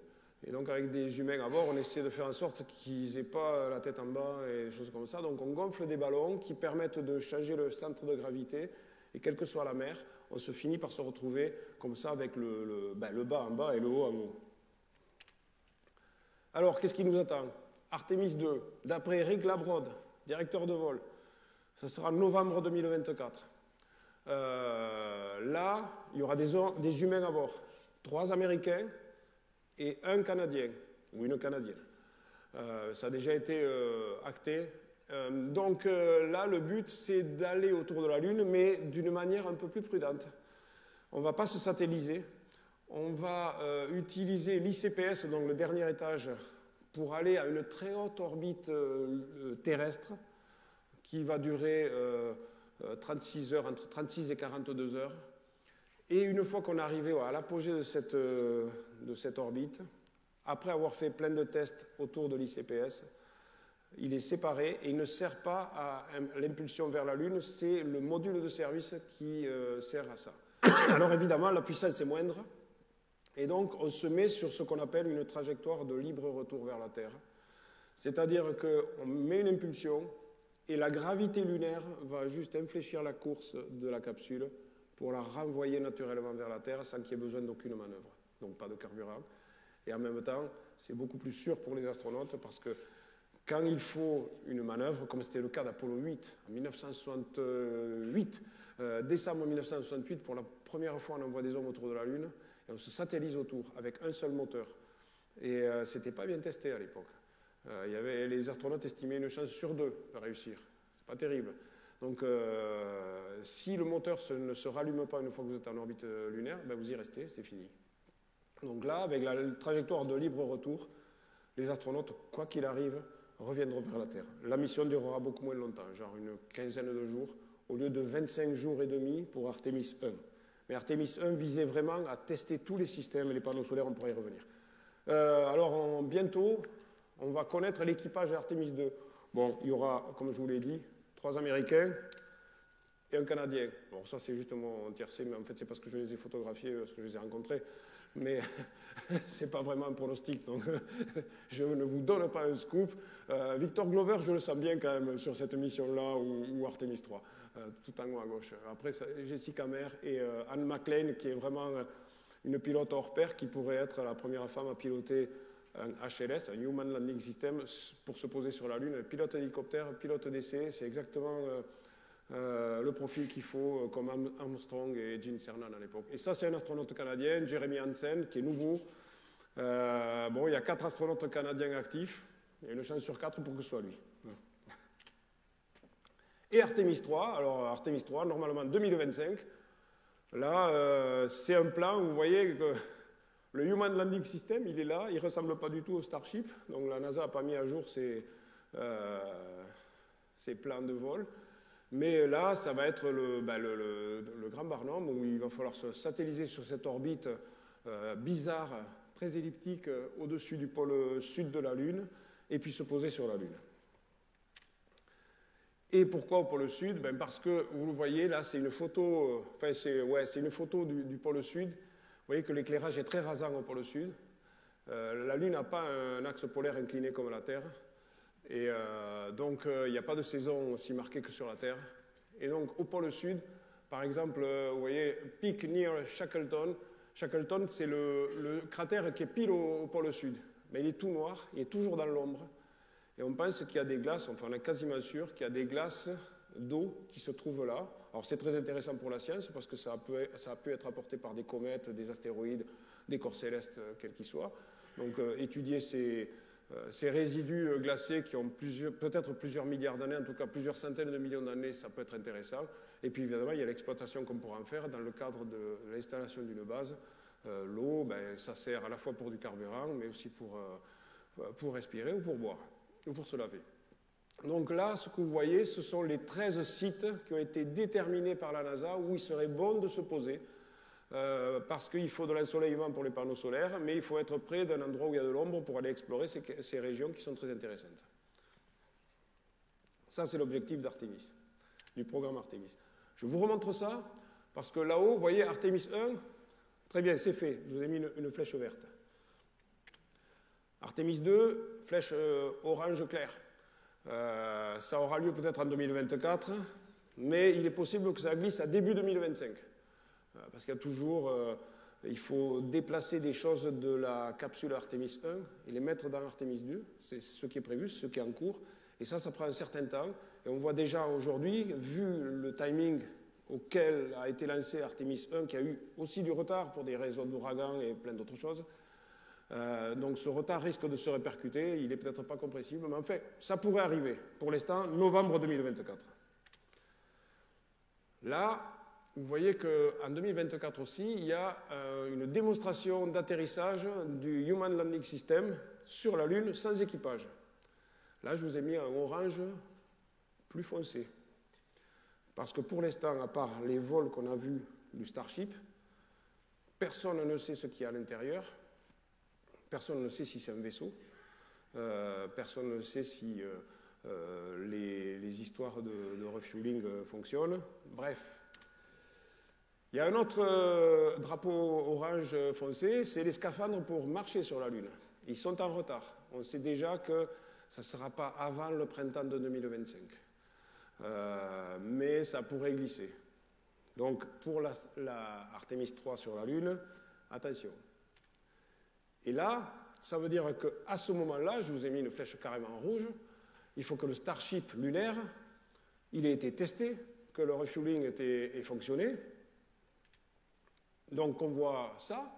Et donc, avec des humains à bord, on essaie de faire en sorte qu'ils n'aient pas la tête en bas et des choses comme ça. Donc, on gonfle des ballons qui permettent de changer le centre de gravité. Et quelle que soit la mer, on se finit par se retrouver comme ça avec le bas en bas et le haut en haut. Alors, qu'est-ce qui nous attend? Artemis 2, d'après Rick Labrod, directeur de vol, ce sera novembre 2024. Là, il y aura des humains à bord. 3 Américains et 1 Canadien, ou une Canadienne. Ça a déjà été acté. Donc là, le but, c'est d'aller autour de la Lune, mais d'une manière un peu plus prudente. On ne va pas se satelliser. On va utiliser l'ICPS, donc le dernier étage, pour aller à une très haute orbite terrestre. qui va durer 36 heures, entre 36 et 42 heures. Et une fois qu'on est arrivé à l'apogée de cette orbite, après avoir fait plein de tests autour de l'ICPS, il est séparé et il ne sert pas à l'impulsion vers la Lune, c'est le module de service qui sert à ça. Alors évidemment, la puissance est moindre, et donc on se met sur ce qu'on appelle une trajectoire de libre retour vers la Terre. C'est-à-dire qu'on met une impulsion, et la gravité lunaire va juste infléchir la course de la capsule pour la renvoyer naturellement vers la Terre sans qu'il y ait besoin d'aucune manœuvre, donc pas de carburant. Et en même temps, c'est beaucoup plus sûr pour les astronautes parce que quand il faut une manœuvre, comme c'était le cas d'Apollo 8 en 1968, décembre 1968, pour la première fois on envoie des hommes autour de la Lune et on se satellise autour avec un seul moteur. Et ce n'était pas bien testé à l'époque. Les astronautes estimaient une chance sur 2 de réussir. C'est pas terrible. Donc si le moteur ne se rallume pas une fois que vous êtes en orbite lunaire, ben vous y restez, c'est fini. Donc là, avec la trajectoire de libre retour, les astronautes, quoi qu'il arrive, reviendront vers la Terre. La mission durera beaucoup moins longtemps, genre une quinzaine de jours, au lieu de 25 jours et demi pour Artemis 1. Mais Artemis 1 visait vraiment à tester tous les systèmes, et les panneaux solaires, on pourrait y revenir. Alors bientôt, on va connaître l'équipage d'Artemis 2. Bon, il y aura, comme je vous l'ai dit, 3 Américains et un Canadien. Bon, ça c'est juste mon tiercé, mais en fait c'est parce que je les ai photographiés, parce que je les ai rencontrés. Mais ce n'est pas vraiment un pronostic, donc je ne vous donne pas un scoop. Victor Glover, je le sens bien quand même sur cette mission-là, ou Artemis 3, tout en haut à gauche. Après, Jessica Meir et Anne McLean, qui est vraiment une pilote hors pair, qui pourrait être la première femme à piloter un HLS, un Human Landing System, pour se poser sur la Lune. Pilote hélicoptère, pilote d'essai, c'est exactement le profil qu'il faut, comme Armstrong et Gene Cernan à l'époque. Et ça, c'est un astronaute canadien, Jeremy Hansen, qui est nouveau. Bon, il y a 4 astronautes canadiens actifs. Il y a une chance sur 4 pour que ce soit lui. Et Artemis 3, alors Artemis 3, normalement 2025. Là, c'est un plan où vous voyez que le Human Landing System, il est là, il ne ressemble pas du tout au Starship. Donc la NASA n'a pas mis à jour ses plans de vol. Mais là, ça va être le Grand Barnum, où il va falloir se satelliser sur cette orbite bizarre, très elliptique, au-dessus du pôle sud de la Lune, et puis se poser sur la Lune. Et pourquoi au pôle sud? Parce que, vous le voyez, là, c'est une photo, c'est une photo du pôle sud. Vous voyez que l'éclairage est très rasant au pôle sud. La Lune n'a pas un axe polaire incliné comme la Terre. Et donc, il n'y a pas de saison aussi marquée que sur la Terre. Et donc, au pôle sud, par exemple, vous voyez, Peak near Shackleton. Shackleton, c'est le cratère qui est pile au pôle sud. Mais il est tout noir, il est toujours dans l'ombre. Et on pense qu'il y a des glaces, enfin on est quasiment sûr qu'il y a des glaces d'eau qui se trouvent là. Alors c'est très intéressant pour la science parce que ça a pu être apporté par des comètes, des astéroïdes, des corps célestes, quels qu'ils soient. Donc étudier ces résidus glacés qui ont peut-être plusieurs milliards d'années, en tout cas plusieurs centaines de millions d'années, ça peut être intéressant. Et puis évidemment, il y a l'exploitation qu'on pourra en faire dans le cadre de l'installation d'une base. L'eau, ça sert à la fois pour du carburant, mais aussi pour respirer ou pour boire, ou pour se laver. Donc là, ce que vous voyez, ce sont les 13 sites qui ont été déterminés par la NASA où il serait bon de se poser. Parce qu'il faut de l'ensoleillement pour les panneaux solaires, mais il faut être près d'un endroit où il y a de l'ombre pour aller explorer ces régions qui sont très intéressantes. Ça, c'est l'objectif d'Artemis, du programme Artemis. Je vous remontre ça, parce que là-haut, vous voyez Artemis 1, très bien, c'est fait, je vous ai mis une flèche verte. Artemis 2, flèche orange clair. Ça aura lieu peut-être en 2024, mais il est possible que ça glisse à début 2025. Parce qu'il y a toujours, il faut déplacer des choses de la capsule Artemis 1 et les mettre dans Artemis 2. C'est ce qui est prévu, c'est ce qui est en cours. Et ça prend un certain temps. Et on voit déjà aujourd'hui, vu le timing auquel a été lancé Artemis 1, qui a eu aussi du retard pour des raisons d'ouragan et plein d'autres choses. Donc ce retard risque de se répercuter. Il n'est peut-être pas compréhensible, mais en fait, ça pourrait arriver. Pour l'instant, novembre 2024. Là, vous voyez qu'en 2024 aussi, il y a une démonstration d'atterrissage du Human Landing System sur la Lune sans équipage. Là, je vous ai mis un orange plus foncé. Parce que pour l'instant, à part les vols qu'on a vus du Starship, personne ne sait ce qu'il y a à l'intérieur, personne ne sait si c'est un vaisseau, personne ne sait si les histoires de refueling fonctionnent. Bref, il y a un autre drapeau orange foncé, c'est les scaphandres pour marcher sur la Lune. Ils sont en retard. On sait déjà que ça ne sera pas avant le printemps de 2025. Mais ça pourrait glisser. Donc, pour la Artemis 3 sur la Lune, attention. Et là, ça veut dire qu'à ce moment-là, je vous ai mis une flèche carrément en rouge, il faut que le Starship lunaire, il ait été testé, que le refueling ait fonctionné. Donc, on voit ça.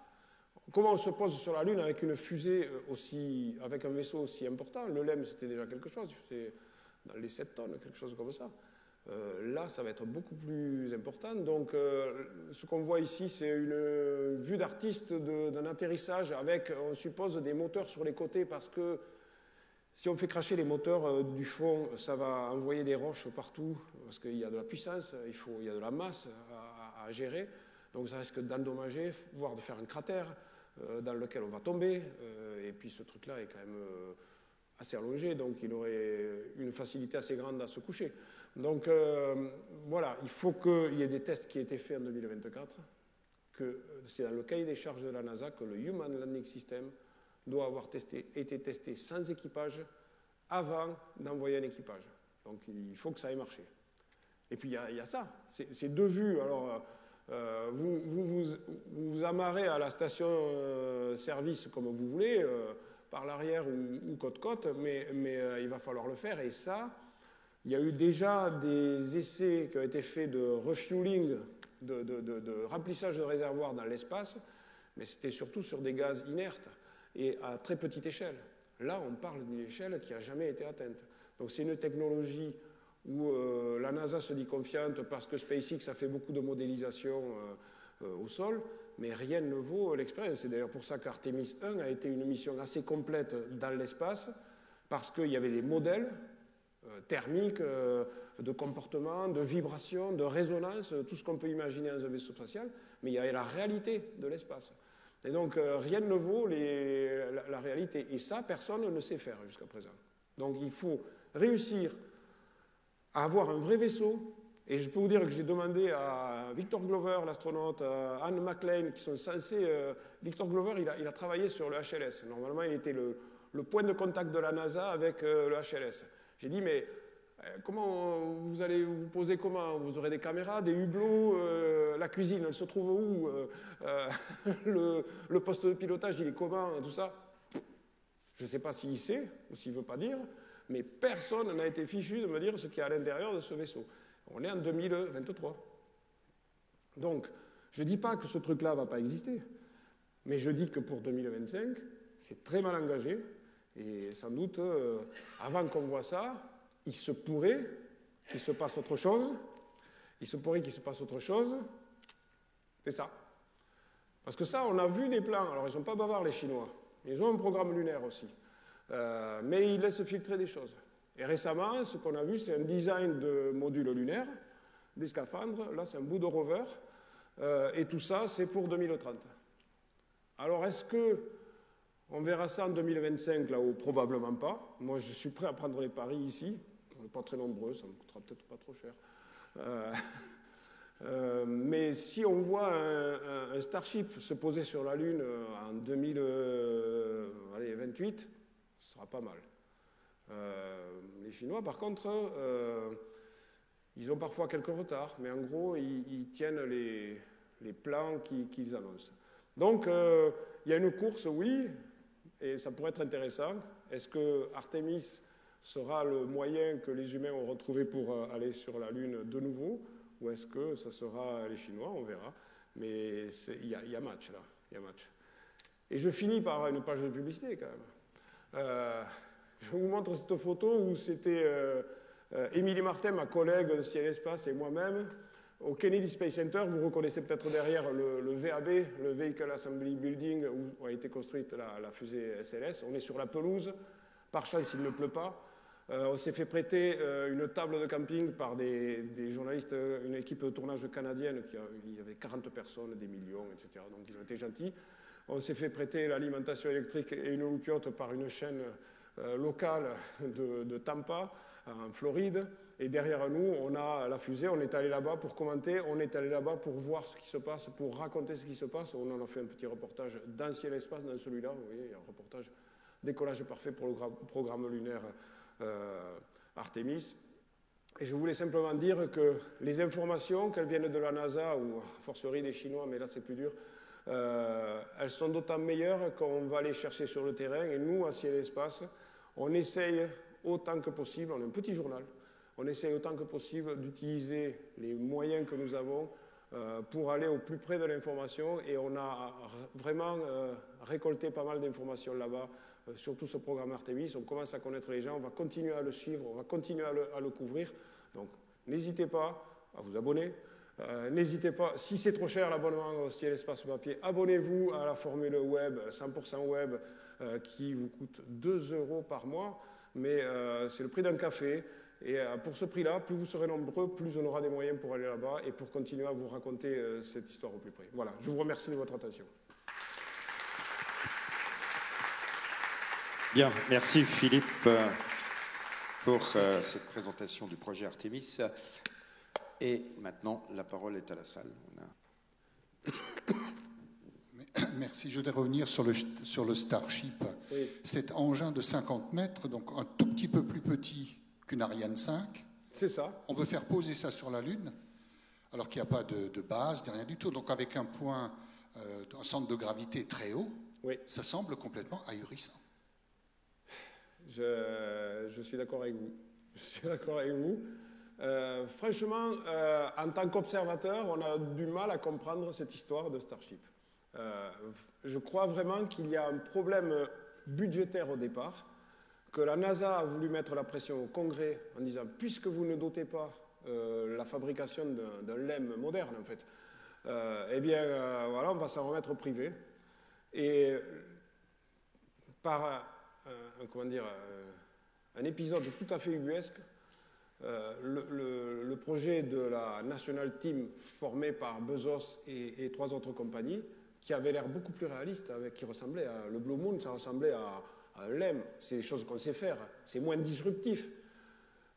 Comment on se pose sur la Lune avec une fusée aussi, avec un vaisseau aussi important? Le LEM, c'était déjà quelque chose, c'est dans les 7 tonnes, quelque chose comme ça. Là, ça va être beaucoup plus important. Donc, ce qu'on voit ici, c'est une vue d'artiste d'un atterrissage avec, on suppose, des moteurs sur les côtés parce que si on fait cracher les moteurs du fond, ça va envoyer des roches partout parce qu'il y a de la puissance, il y a de la masse à gérer. Donc, ça risque d'endommager, voire de faire un cratère dans lequel on va tomber. Et puis, ce truc-là est quand même assez allongé, donc il aurait une facilité assez grande à se coucher. Donc voilà, il faut qu'il y ait des tests qui aient été faits en 2024, que c'est dans le cahier des charges de la NASA que le Human Landing System doit avoir été testé sans équipage avant d'envoyer un équipage. Donc il faut que ça ait marché. Et puis il y a ça, ces deux vues. Alors vous amarrez à la station service comme vous voulez, par l'arrière ou côte-côte, mais il va falloir le faire. Et ça, il y a eu déjà des essais qui ont été faits de refueling, de remplissage de réservoirs dans l'espace, mais c'était surtout sur des gaz inertes et à très petite échelle. Là, on parle d'une échelle qui n'a jamais été atteinte. Donc c'est une technologie où la NASA se dit confiante parce que SpaceX a fait beaucoup de modélisation au sol, mais rien ne vaut l'expérience. C'est d'ailleurs pour ça qu'Artemis 1 a été une mission assez complète dans l'espace, parce qu'il y avait des modèles thermiques, de comportement, de vibration, de résonance, tout ce qu'on peut imaginer dans un vaisseau spatial, mais il y avait la réalité de l'espace. Et donc rien ne vaut la réalité. Et ça, personne ne sait faire jusqu'à présent. Donc il faut réussir à avoir un vrai vaisseau. Et je peux vous dire que j'ai demandé à Victor Glover, l'astronaute, à Anne McLean, qui sont censés... Victor Glover, il a travaillé sur le HLS. Normalement, il était le point de contact de la NASA avec le HLS. J'ai dit, mais comment vous allez vous poser comment? Vous aurez des caméras, des hublots, la cuisine, elle se trouve où? Le poste de pilotage, il est comment? Tout ça. Je ne sais pas s'il sait ou s'il ne veut pas dire, mais personne n'a été fichu de me dire ce qu'il y a à l'intérieur de ce vaisseau. On est en 2023. Donc, je ne dis pas que ce truc-là ne va pas exister, mais je dis que pour 2025, c'est très mal engagé, et sans doute, avant qu'on voit ça, il se pourrait qu'il se passe autre chose. Il se pourrait qu'il se passe autre chose. C'est ça. Parce que ça, on a vu des plans. Alors, ils ne sont pas bavards, les Chinois. Ils ont un programme lunaire aussi. Mais ils laissent filtrer des choses. Et récemment, ce qu'on a vu, c'est un design de module lunaire, des scaphandres. Là, c'est un bout de rover. Et tout ça, c'est pour 2030. Alors, est-ce qu'on verra ça en 2025, là-haut? Probablement pas. Moi, je suis prêt à prendre les paris ici. On n'est pas très nombreux, ça ne me coûtera peut-être pas trop cher. Mais si on voit un Starship se poser sur la Lune en 2028, ce sera pas mal. Les Chinois, par contre, ils ont parfois quelques retards, mais en gros, ils tiennent les plans qu'ils annoncent. Donc, il y a une course, oui, et ça pourrait être intéressant. Est-ce que Artemis sera le moyen que les humains ont retrouvé pour aller sur la Lune de nouveau, ou est-ce que ce sera les Chinois? On verra. Mais il y a match, là. Il y a match. Et je finis par une page de publicité, quand même. Je vous montre cette photo où c'était Émilie Martin, ma collègue de Ciel et Espace, et moi-même, au Kennedy Space Center. Vous reconnaissez peut-être derrière le VAB, le Vehicle Assembly Building, où a été construite la fusée SLS. On est sur la pelouse. Par chance, il ne pleut pas. On s'est fait prêter une table de camping par des journalistes, une équipe de tournage canadienne, il y avait 40 personnes, des millions, etc. Donc ils ont été gentils. On s'est fait prêter l'alimentation électrique et une loupiote par une chaîne locale de Tampa, en Floride. Et derrière nous, on a la fusée, on est allé là-bas pour commenter, on est allé là-bas pour voir ce qui se passe, pour raconter ce qui se passe. On en a fait un petit reportage dans Ciel Espace, dans celui-là, vous voyez, il y a un reportage décollage parfait pour le programme lunaire Artemis. Et je voulais simplement dire que les informations, qu'elles viennent de la NASA ou a fortiori des Chinois, mais là c'est plus dur, elles sont d'autant meilleures qu'on va les chercher sur le terrain. Et nous, à Ciel et Espace, on essaye autant que possible, on est un petit journal, on essaye autant que possible d'utiliser les moyens que nous avons pour aller au plus près de l'information. Et on a vraiment récolté pas mal d'informations là-bas, sur tout ce programme Artemis. On commence à connaître les gens, on va continuer à le suivre, on va continuer à le couvrir. Donc n'hésitez pas à vous abonner. N'hésitez pas, si c'est trop cher l'abonnement au Ciel Espace Papier, abonnez-vous à la formule web, 100% web, qui vous coûte 2 € par mois, mais c'est le prix d'un café. Et pour ce prix-là, plus vous serez nombreux, plus on aura des moyens pour aller là-bas et pour continuer à vous raconter cette histoire au plus près. Voilà, je vous remercie de votre attention. Bien, merci Philippe pour cette présentation du projet Artemis. Et maintenant, la parole est à la salle. Merci. Je voudrais revenir sur le Starship. Oui. Cet engin de 50 mètres, donc un tout petit peu plus petit qu'une Ariane 5. C'est ça. On veut faire poser ça sur la Lune, alors qu'il n'y a pas de base, rien du tout. Donc avec un point, un centre de gravité très haut, oui. Ça semble complètement ahurissant. Je suis d'accord avec vous. Je suis d'accord avec vous. Franchement, en tant qu'observateur, on a du mal à comprendre cette histoire de Starship. Je crois vraiment qu'il y a un problème budgétaire au départ, que la NASA a voulu mettre la pression au Congrès en disant « puisque vous ne dotez pas la fabrication d'un LEM moderne, en fait, eh bien, voilà, on va s'en remettre au privé. » Et par un épisode tout à fait ubuesque, le projet de la National Team formé par Bezos et 3 autres compagnies, qui avait l'air beaucoup plus réaliste, qui ressemblait à le Blue Moon, ça ressemblait à un LEM, c'est des choses qu'on sait faire, c'est moins disruptif,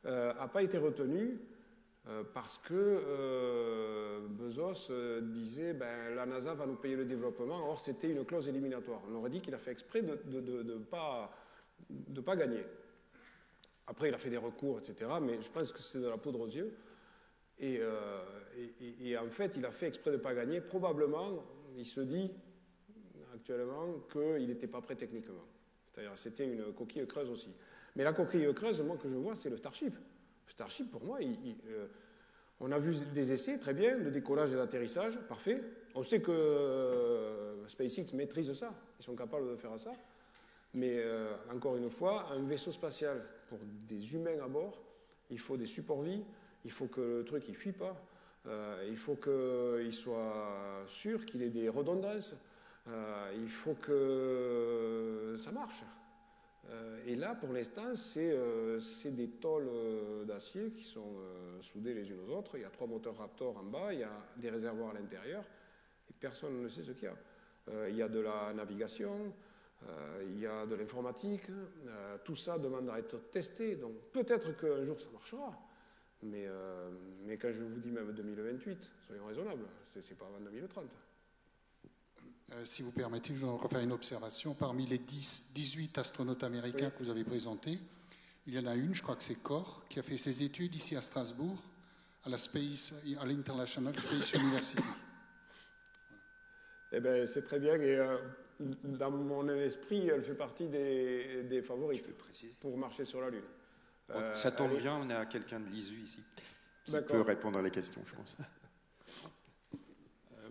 n'a pas été retenu parce que Bezos disait la NASA va nous payer le développement, or c'était une clause éliminatoire. On aurait dit qu'il a fait exprès de ne pas gagner. Après, il a fait des recours, etc., mais je pense que c'est de la poudre aux yeux. Et en fait, il a fait exprès de ne pas gagner. Probablement, il se dit actuellement qu'il n'était pas prêt techniquement. C'est-à-dire c'était une coquille creuse aussi. Mais la coquille creuse, moi, que je vois, c'est le Starship. Le Starship, pour moi, on a vu des essais, très bien, de décollage et d'atterrissage, parfait. On sait que SpaceX maîtrise ça, ils sont capables de faire ça. Mais encore une fois, un vaisseau spatial, pour des humains à bord, il faut des supports-vie, il faut que le truc ne fuit pas, il faut qu'il soit sûr qu'il ait des redondances, il faut que ça marche. Et là, pour l'instant, c'est des tôles d'acier qui sont soudées les unes aux autres. Il y a 3 moteurs Raptor en bas, il y a des réservoirs à l'intérieur, et personne ne sait ce qu'il y a. Il y a de la navigation, il y a de l'informatique, tout ça demande à être testé. Donc peut-être qu'un jour ça marchera, mais quand je vous dis même 2028, soyons raisonnables, c'est pas avant 2030. Si vous permettez, je voudrais refaire une observation. Parmi les 18 astronautes américains que vous avez présentés, il y en a une, je crois que c'est Cor, qui a fait ses études ici à Strasbourg, à l'International Space University. Eh bien, c'est très bien. Et dans mon esprit, elle fait partie des favoris pour marcher sur la Lune. Ça tombe bien, on a quelqu'un de l'ISU ici qui peut répondre à la question, je pense.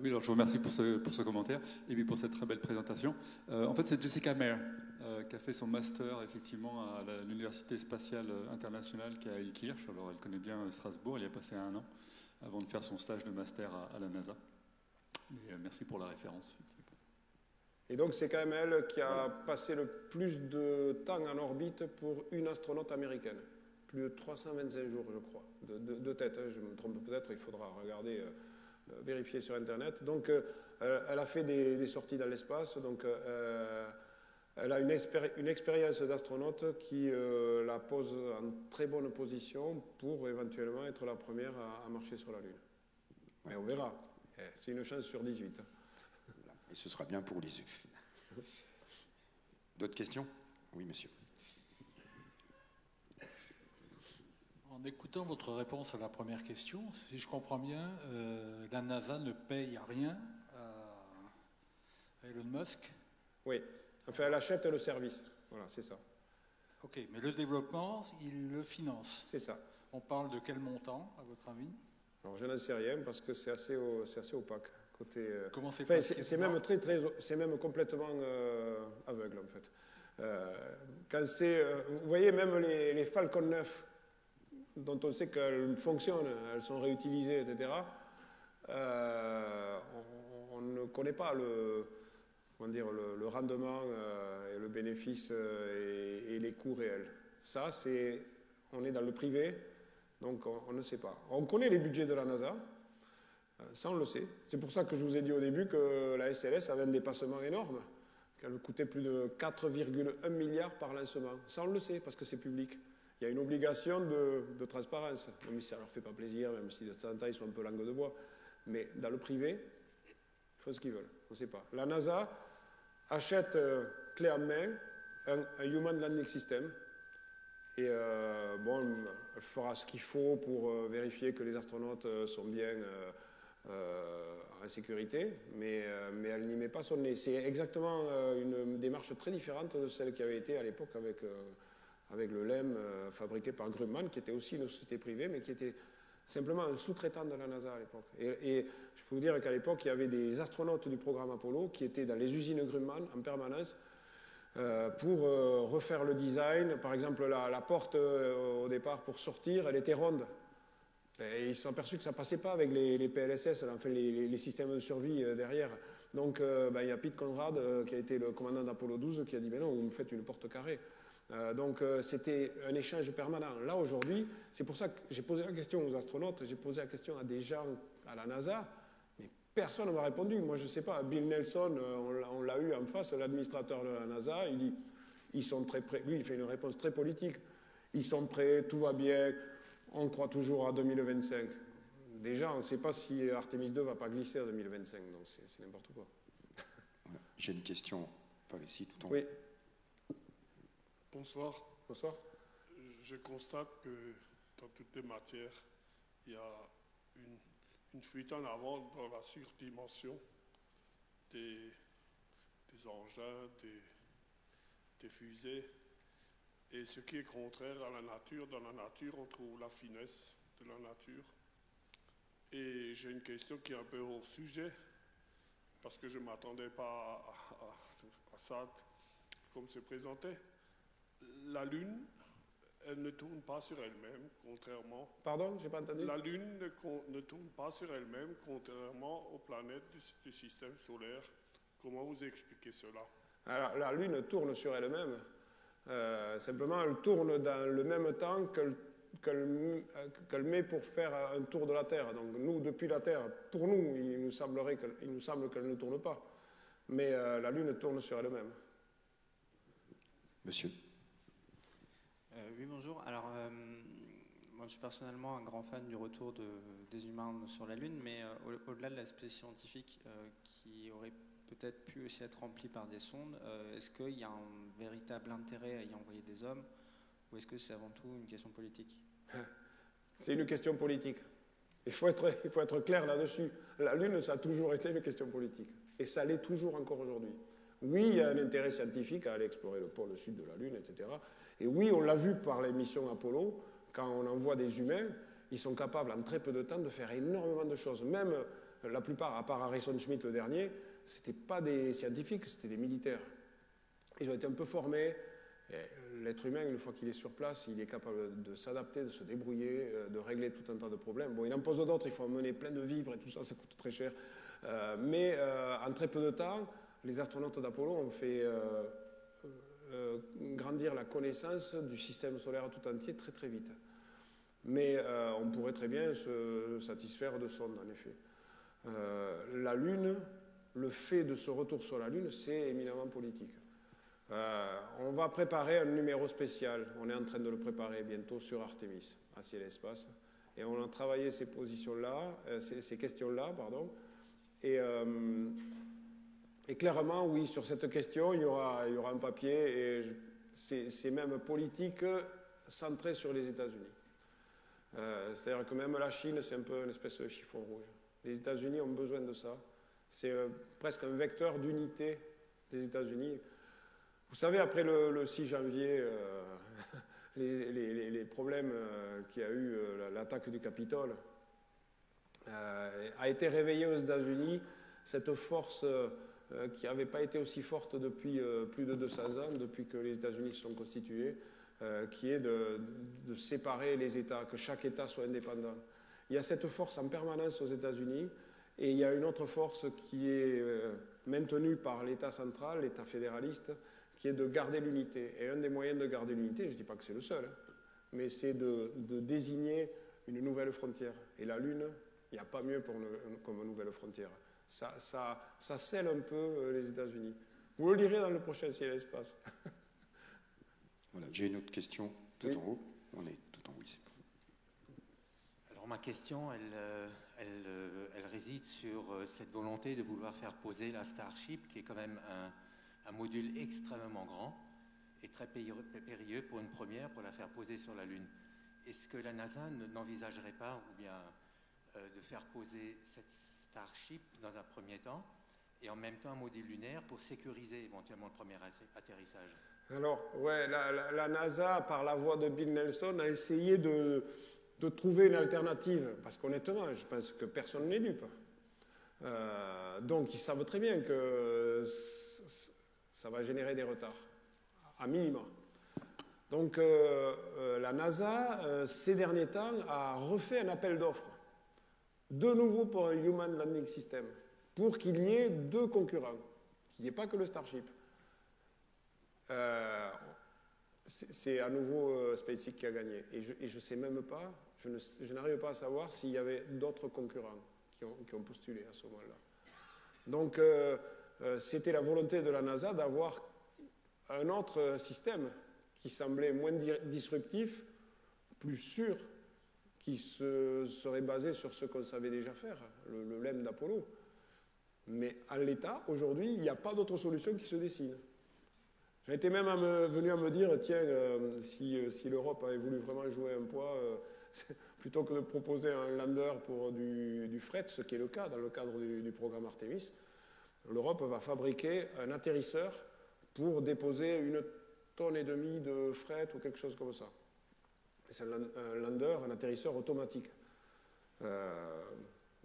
Oui, alors je vous remercie pour ce commentaire et puis pour cette très belle présentation. En fait, c'est Jessica Mayer qui a fait son master effectivement à l'Université spatiale internationale qui est à Ilkirch. Alors, elle connaît bien Strasbourg, elle y a passé 1 an avant de faire son stage de master à la NASA. Mais, merci pour la référence. Et donc, c'est quand même elle qui a passé le plus de temps en orbite pour une astronaute américaine. plus de 325 jours, je crois, de tête. Hein, je me trompe peut-être, il faudra regarder, vérifier sur Internet. Donc, elle a fait des sorties dans l'espace. Donc, elle a une expérience d'astronaute qui la pose en très bonne position pour éventuellement être la première à marcher sur la Lune. Mais on verra. C'est une chance sur 18. Voilà. Et ce sera bien pour les UF. D'autres questions? Oui, monsieur. En écoutant votre réponse à la première question, si je comprends bien, la NASA ne paye rien à Elon Musk. Oui. Enfin, elle achète le service. Voilà, c'est ça. Ok, mais le développement, il le finance. C'est ça. On parle de quel montant, à votre avis? Alors, je n'en sais rien parce que c'est assez opaque. Côté, comment c'est enfin, c'est même c'est même complètement aveugle, en fait. Quand vous voyez, même les Falcon 9, dont on sait qu'elles fonctionnent, elles sont réutilisées, etc., on ne connaît pas le rendement et le bénéfice et les coûts réels. Ça, on est dans le privé, donc on ne sait pas. On connaît les budgets de la NASA, ça on le sait. C'est pour ça que je vous ai dit au début que la SLS avait un dépassement énorme, qu'elle coûtait plus de 4,1 milliards par lancement. Ça on le sait, parce que c'est public. Il y a une obligation de transparence, même si ça ne leur fait pas plaisir, même si de temps en temps ils sont un peu langue de bois. Mais dans le privé, ils font ce qu'ils veulent, on ne sait pas. La NASA achète clé en main un Human Landing System et elle fera ce qu'il faut pour vérifier que les astronautes sont bien en sécurité, mais elle n'y met pas son nez. C'est exactement une démarche très différente de celle qui avait été à l'époque avec le LEM fabriqué par Grumman, qui était aussi une société privée, mais qui était simplement un sous-traitant de la NASA à l'époque. Et je peux vous dire qu'à l'époque, il y avait des astronautes du programme Apollo qui étaient dans les usines Grumman en permanence pour refaire le design. Par exemple, la porte au départ pour sortir, elle était ronde. Et ils se sont aperçus que ça ne passait pas avec les PLSS, enfin, les systèmes de survie derrière. Donc il y a Pete Conrad, qui a été le commandant d'Apollo 12, qui a dit « Mais non, vous me faites une porte carrée ». Donc c'était un échange permanent. Là aujourd'hui, c'est pour ça que j'ai posé la question aux astronautes, j'ai posé la question à des gens à la NASA, mais personne ne m'a répondu. Moi je ne sais pas, Bill Nelson, on l'a eu en face, l'administrateur de la NASA, il dit, ils sont très prêts, lui il fait une réponse très politique, ils sont prêts, tout va bien, on croit toujours à 2025. Déjà on ne sait pas si Artemis 2 ne va pas glisser à 2025, donc c'est n'importe quoi. Voilà. J'ai une question par ici tout en haut. Oui. Bonsoir. Bonsoir. Je constate que dans toutes les matières, il y a une fuite en avant dans la surdimension des engins, des fusées. Et ce qui est contraire à la nature, dans la nature, on trouve la finesse de la nature. Et j'ai une question qui est un peu hors sujet, parce que je ne m'attendais pas à ça comme c'est présenté. La Lune, elle ne tourne pas sur elle-même, contrairement... Pardon, j'ai pas entendu. La Lune ne tourne pas sur elle-même, contrairement aux planètes du système solaire. Comment vous expliquez cela? Alors, la Lune tourne sur elle-même. Simplement, elle tourne dans le même temps qu'elle met pour faire un tour de la Terre. Donc nous, depuis la Terre, pour nous, il nous semble qu'elle ne tourne pas. Mais la Lune tourne sur elle-même. Monsieur. Oui, bonjour. Alors, moi, je suis personnellement un grand fan du retour des humains sur la Lune, mais au-delà de l'aspect scientifique qui aurait peut-être pu aussi être rempli par des sondes, est-ce qu'il y a un véritable intérêt à y envoyer des hommes, ou est-ce que c'est avant tout une question politique? C'est une question politique. Il faut être clair là-dessus. La Lune, ça a toujours été une question politique, et ça l'est toujours encore aujourd'hui. Oui, il y a un intérêt scientifique à aller explorer le pôle sud de la Lune, etc. Et oui, on l'a vu par les missions Apollo, quand on envoie des humains, ils sont capables en très peu de temps de faire énormément de choses. Même la plupart, à part Harrison Schmitt le dernier, ce n'étaient pas des scientifiques, c'était des militaires. Ils ont été un peu formés. L'être humain, une fois qu'il est sur place, il est capable de s'adapter, de se débrouiller, de régler tout un tas de problèmes. Bon, il en pose d'autres, il faut emmener plein de vivres et tout ça, ça coûte très cher. Mais en très peu de temps, les astronautes d'Apollo ont fait grandir la connaissance du système solaire tout entier très très vite. Mais on pourrait très bien se satisfaire de sondes, en effet. La Lune, le fait de ce retour sur la Lune, c'est éminemment politique. On va préparer un numéro spécial, on est en train de le préparer bientôt sur Artemis, à Ciel et Espace, et on a travaillé ces positions-là, ces questions-là, pardon, et clairement, oui, sur cette question, il y aura un papier, et c'est même politique centré sur les États-Unis. C'est-à-dire que même la Chine, c'est un peu une espèce de chiffon rouge. Les États-Unis ont besoin de ça. C'est presque un vecteur d'unité des États-Unis. Vous savez, après le 6 janvier, les problèmes qu'il y a eu, l'attaque du Capitole, a été réveillée aux États-Unis cette force qui n'avait pas été aussi forte depuis plus de 200 ans, depuis que les États-Unis se sont constitués, qui est de séparer les États, que chaque État soit indépendant. Il y a cette force en permanence aux États-Unis, et il y a une autre force qui est maintenue par l'État central, l'État fédéraliste, qui est de garder l'unité. Et un des moyens de garder l'unité, je ne dis pas que c'est le seul, mais c'est de désigner une nouvelle frontière. Et la Lune, il n'y a pas mieux comme nouvelle frontière. Ça scelle un peu les États-Unis. Vous le lirez dans le prochain Ciel et Espace. Voilà, j'ai une autre question tout en haut. On est tout en haut ici. Alors ma question, elle réside sur cette volonté de vouloir faire poser la Starship, qui est quand même un module extrêmement grand et très périlleux pour une première, pour la faire poser sur la Lune. Est-ce que la NASA n'envisagerait pas, ou bien de faire poser cette Starship dans un premier temps, et en même temps un module lunaire pour sécuriser éventuellement le premier atterrissage? Alors, ouais, la NASA, par la voix de Bill Nelson, a essayé de trouver une alternative, parce qu'honnêtement, je pense que personne n'est dupe. Donc, ils savent très bien que ça va générer des retards, à minima. Donc, la NASA, ces derniers temps, a refait un appel d'offres, de nouveau pour un Human Landing System, pour qu'il y ait 2 concurrents, qu'il n'y ait pas que le Starship. C'est à nouveau SpaceX qui a gagné. Et je ne sais même pas, je n'arrive pas à savoir s'il y avait d'autres concurrents qui ont postulé à ce moment-là. Donc, c'était la volonté de la NASA d'avoir un autre système qui semblait moins disruptif, plus sûr, qui serait basé sur ce qu'on savait déjà faire, le LEM d'Apollo. Mais en l'état, aujourd'hui, il n'y a pas d'autre solution qui se dessine. J'en étais même venu à me dire, tiens, si l'Europe avait voulu vraiment jouer un poids, plutôt que de proposer un lander pour du fret, ce qui est le cas dans le cadre du programme Artemis, l'Europe va fabriquer un atterrisseur pour déposer 1,5 tonnes de fret ou quelque chose comme ça. C'est un lander, un atterrisseur automatique.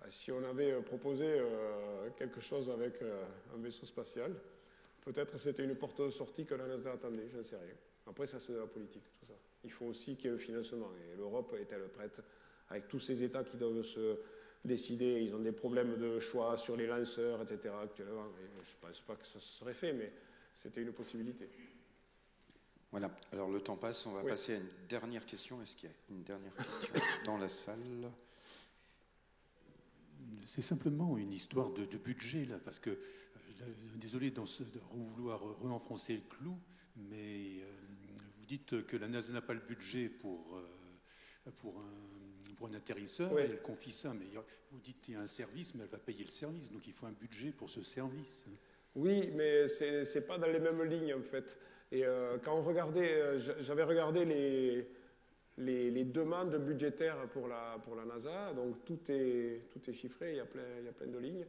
Si on avait proposé quelque chose avec un vaisseau spatial, peut-être c'était une porte de sortie que la NASA attendait, je ne sais rien. Après, ça c'est de la politique, tout ça. Il faut aussi qu'il y ait le financement. Et l'Europe est-elle prête, avec tous ces États qui doivent se décider, ils ont des problèmes de choix sur les lanceurs, etc. actuellement. Et je ne pense pas que ça serait fait, mais c'était une possibilité. Voilà, alors le temps passe, on va passer à une dernière question. Est-ce qu'il y a une dernière question dans la salle? C'est simplement une histoire de budget, là, parce que, désolé de vouloir re-enfoncer le clou, mais vous dites que la NASA n'a pas le budget pour un atterrisseur, elle confie ça, mais vous dites qu'il y a un service, mais elle va payer le service, donc il faut un budget pour ce service. Oui, mais c'est pas dans les mêmes lignes, en fait. Et quand on regardait, j'avais regardé les demandes budgétaires pour la NASA, donc tout est chiffré, il y a plein de lignes,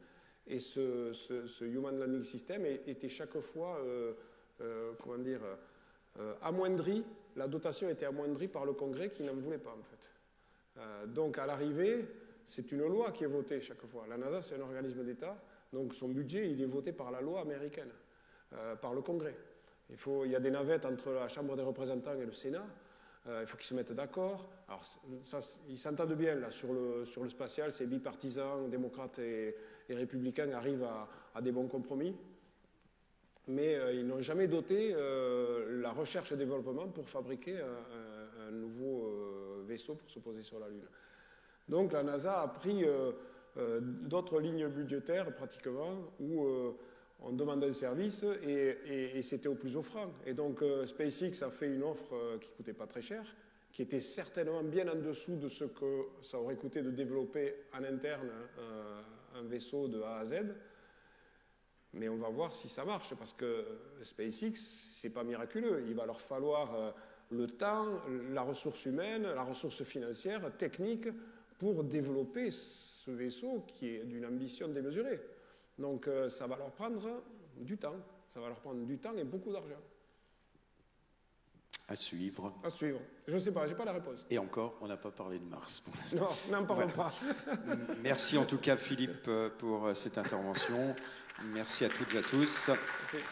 et ce Human Landing System était chaque fois, amoindri, la dotation était amoindrie par le Congrès qui n'en voulait pas, en fait. Donc à l'arrivée, c'est une loi qui est votée chaque fois. La NASA, c'est un organisme d'État, donc son budget, il est voté par la loi américaine, par le Congrès. Il y a des navettes entre la Chambre des représentants et le Sénat. Il faut qu'ils se mettent d'accord. Alors, ça, ils s'entendent bien là, sur le spatial, c'est bipartisan, démocrates et républicains arrivent à des bons compromis. mais ils n'ont jamais doté la recherche et développement pour fabriquer un nouveau vaisseau pour se poser sur la Lune. Donc la NASA a pris d'autres lignes budgétaires pratiquement où on demande un service et c'était au plus offrant. Et donc SpaceX a fait une offre qui ne coûtait pas très cher, qui était certainement bien en dessous de ce que ça aurait coûté de développer en interne un vaisseau de A à Z. Mais on va voir si ça marche, parce que SpaceX, c'est pas miraculeux. Il va leur falloir le temps, la ressource humaine, la ressource financière, technique, pour développer ce vaisseau qui est d'une ambition démesurée. Donc ça va leur prendre du temps. Ça va leur prendre du temps et beaucoup d'argent. À suivre. À suivre. Je ne sais pas, je n'ai pas la réponse. Et encore, on n'a pas parlé de Mars pour l'instant. Non, n'en parlons pas. Merci en tout cas Philippe pour cette intervention. Merci à toutes et à tous. Merci.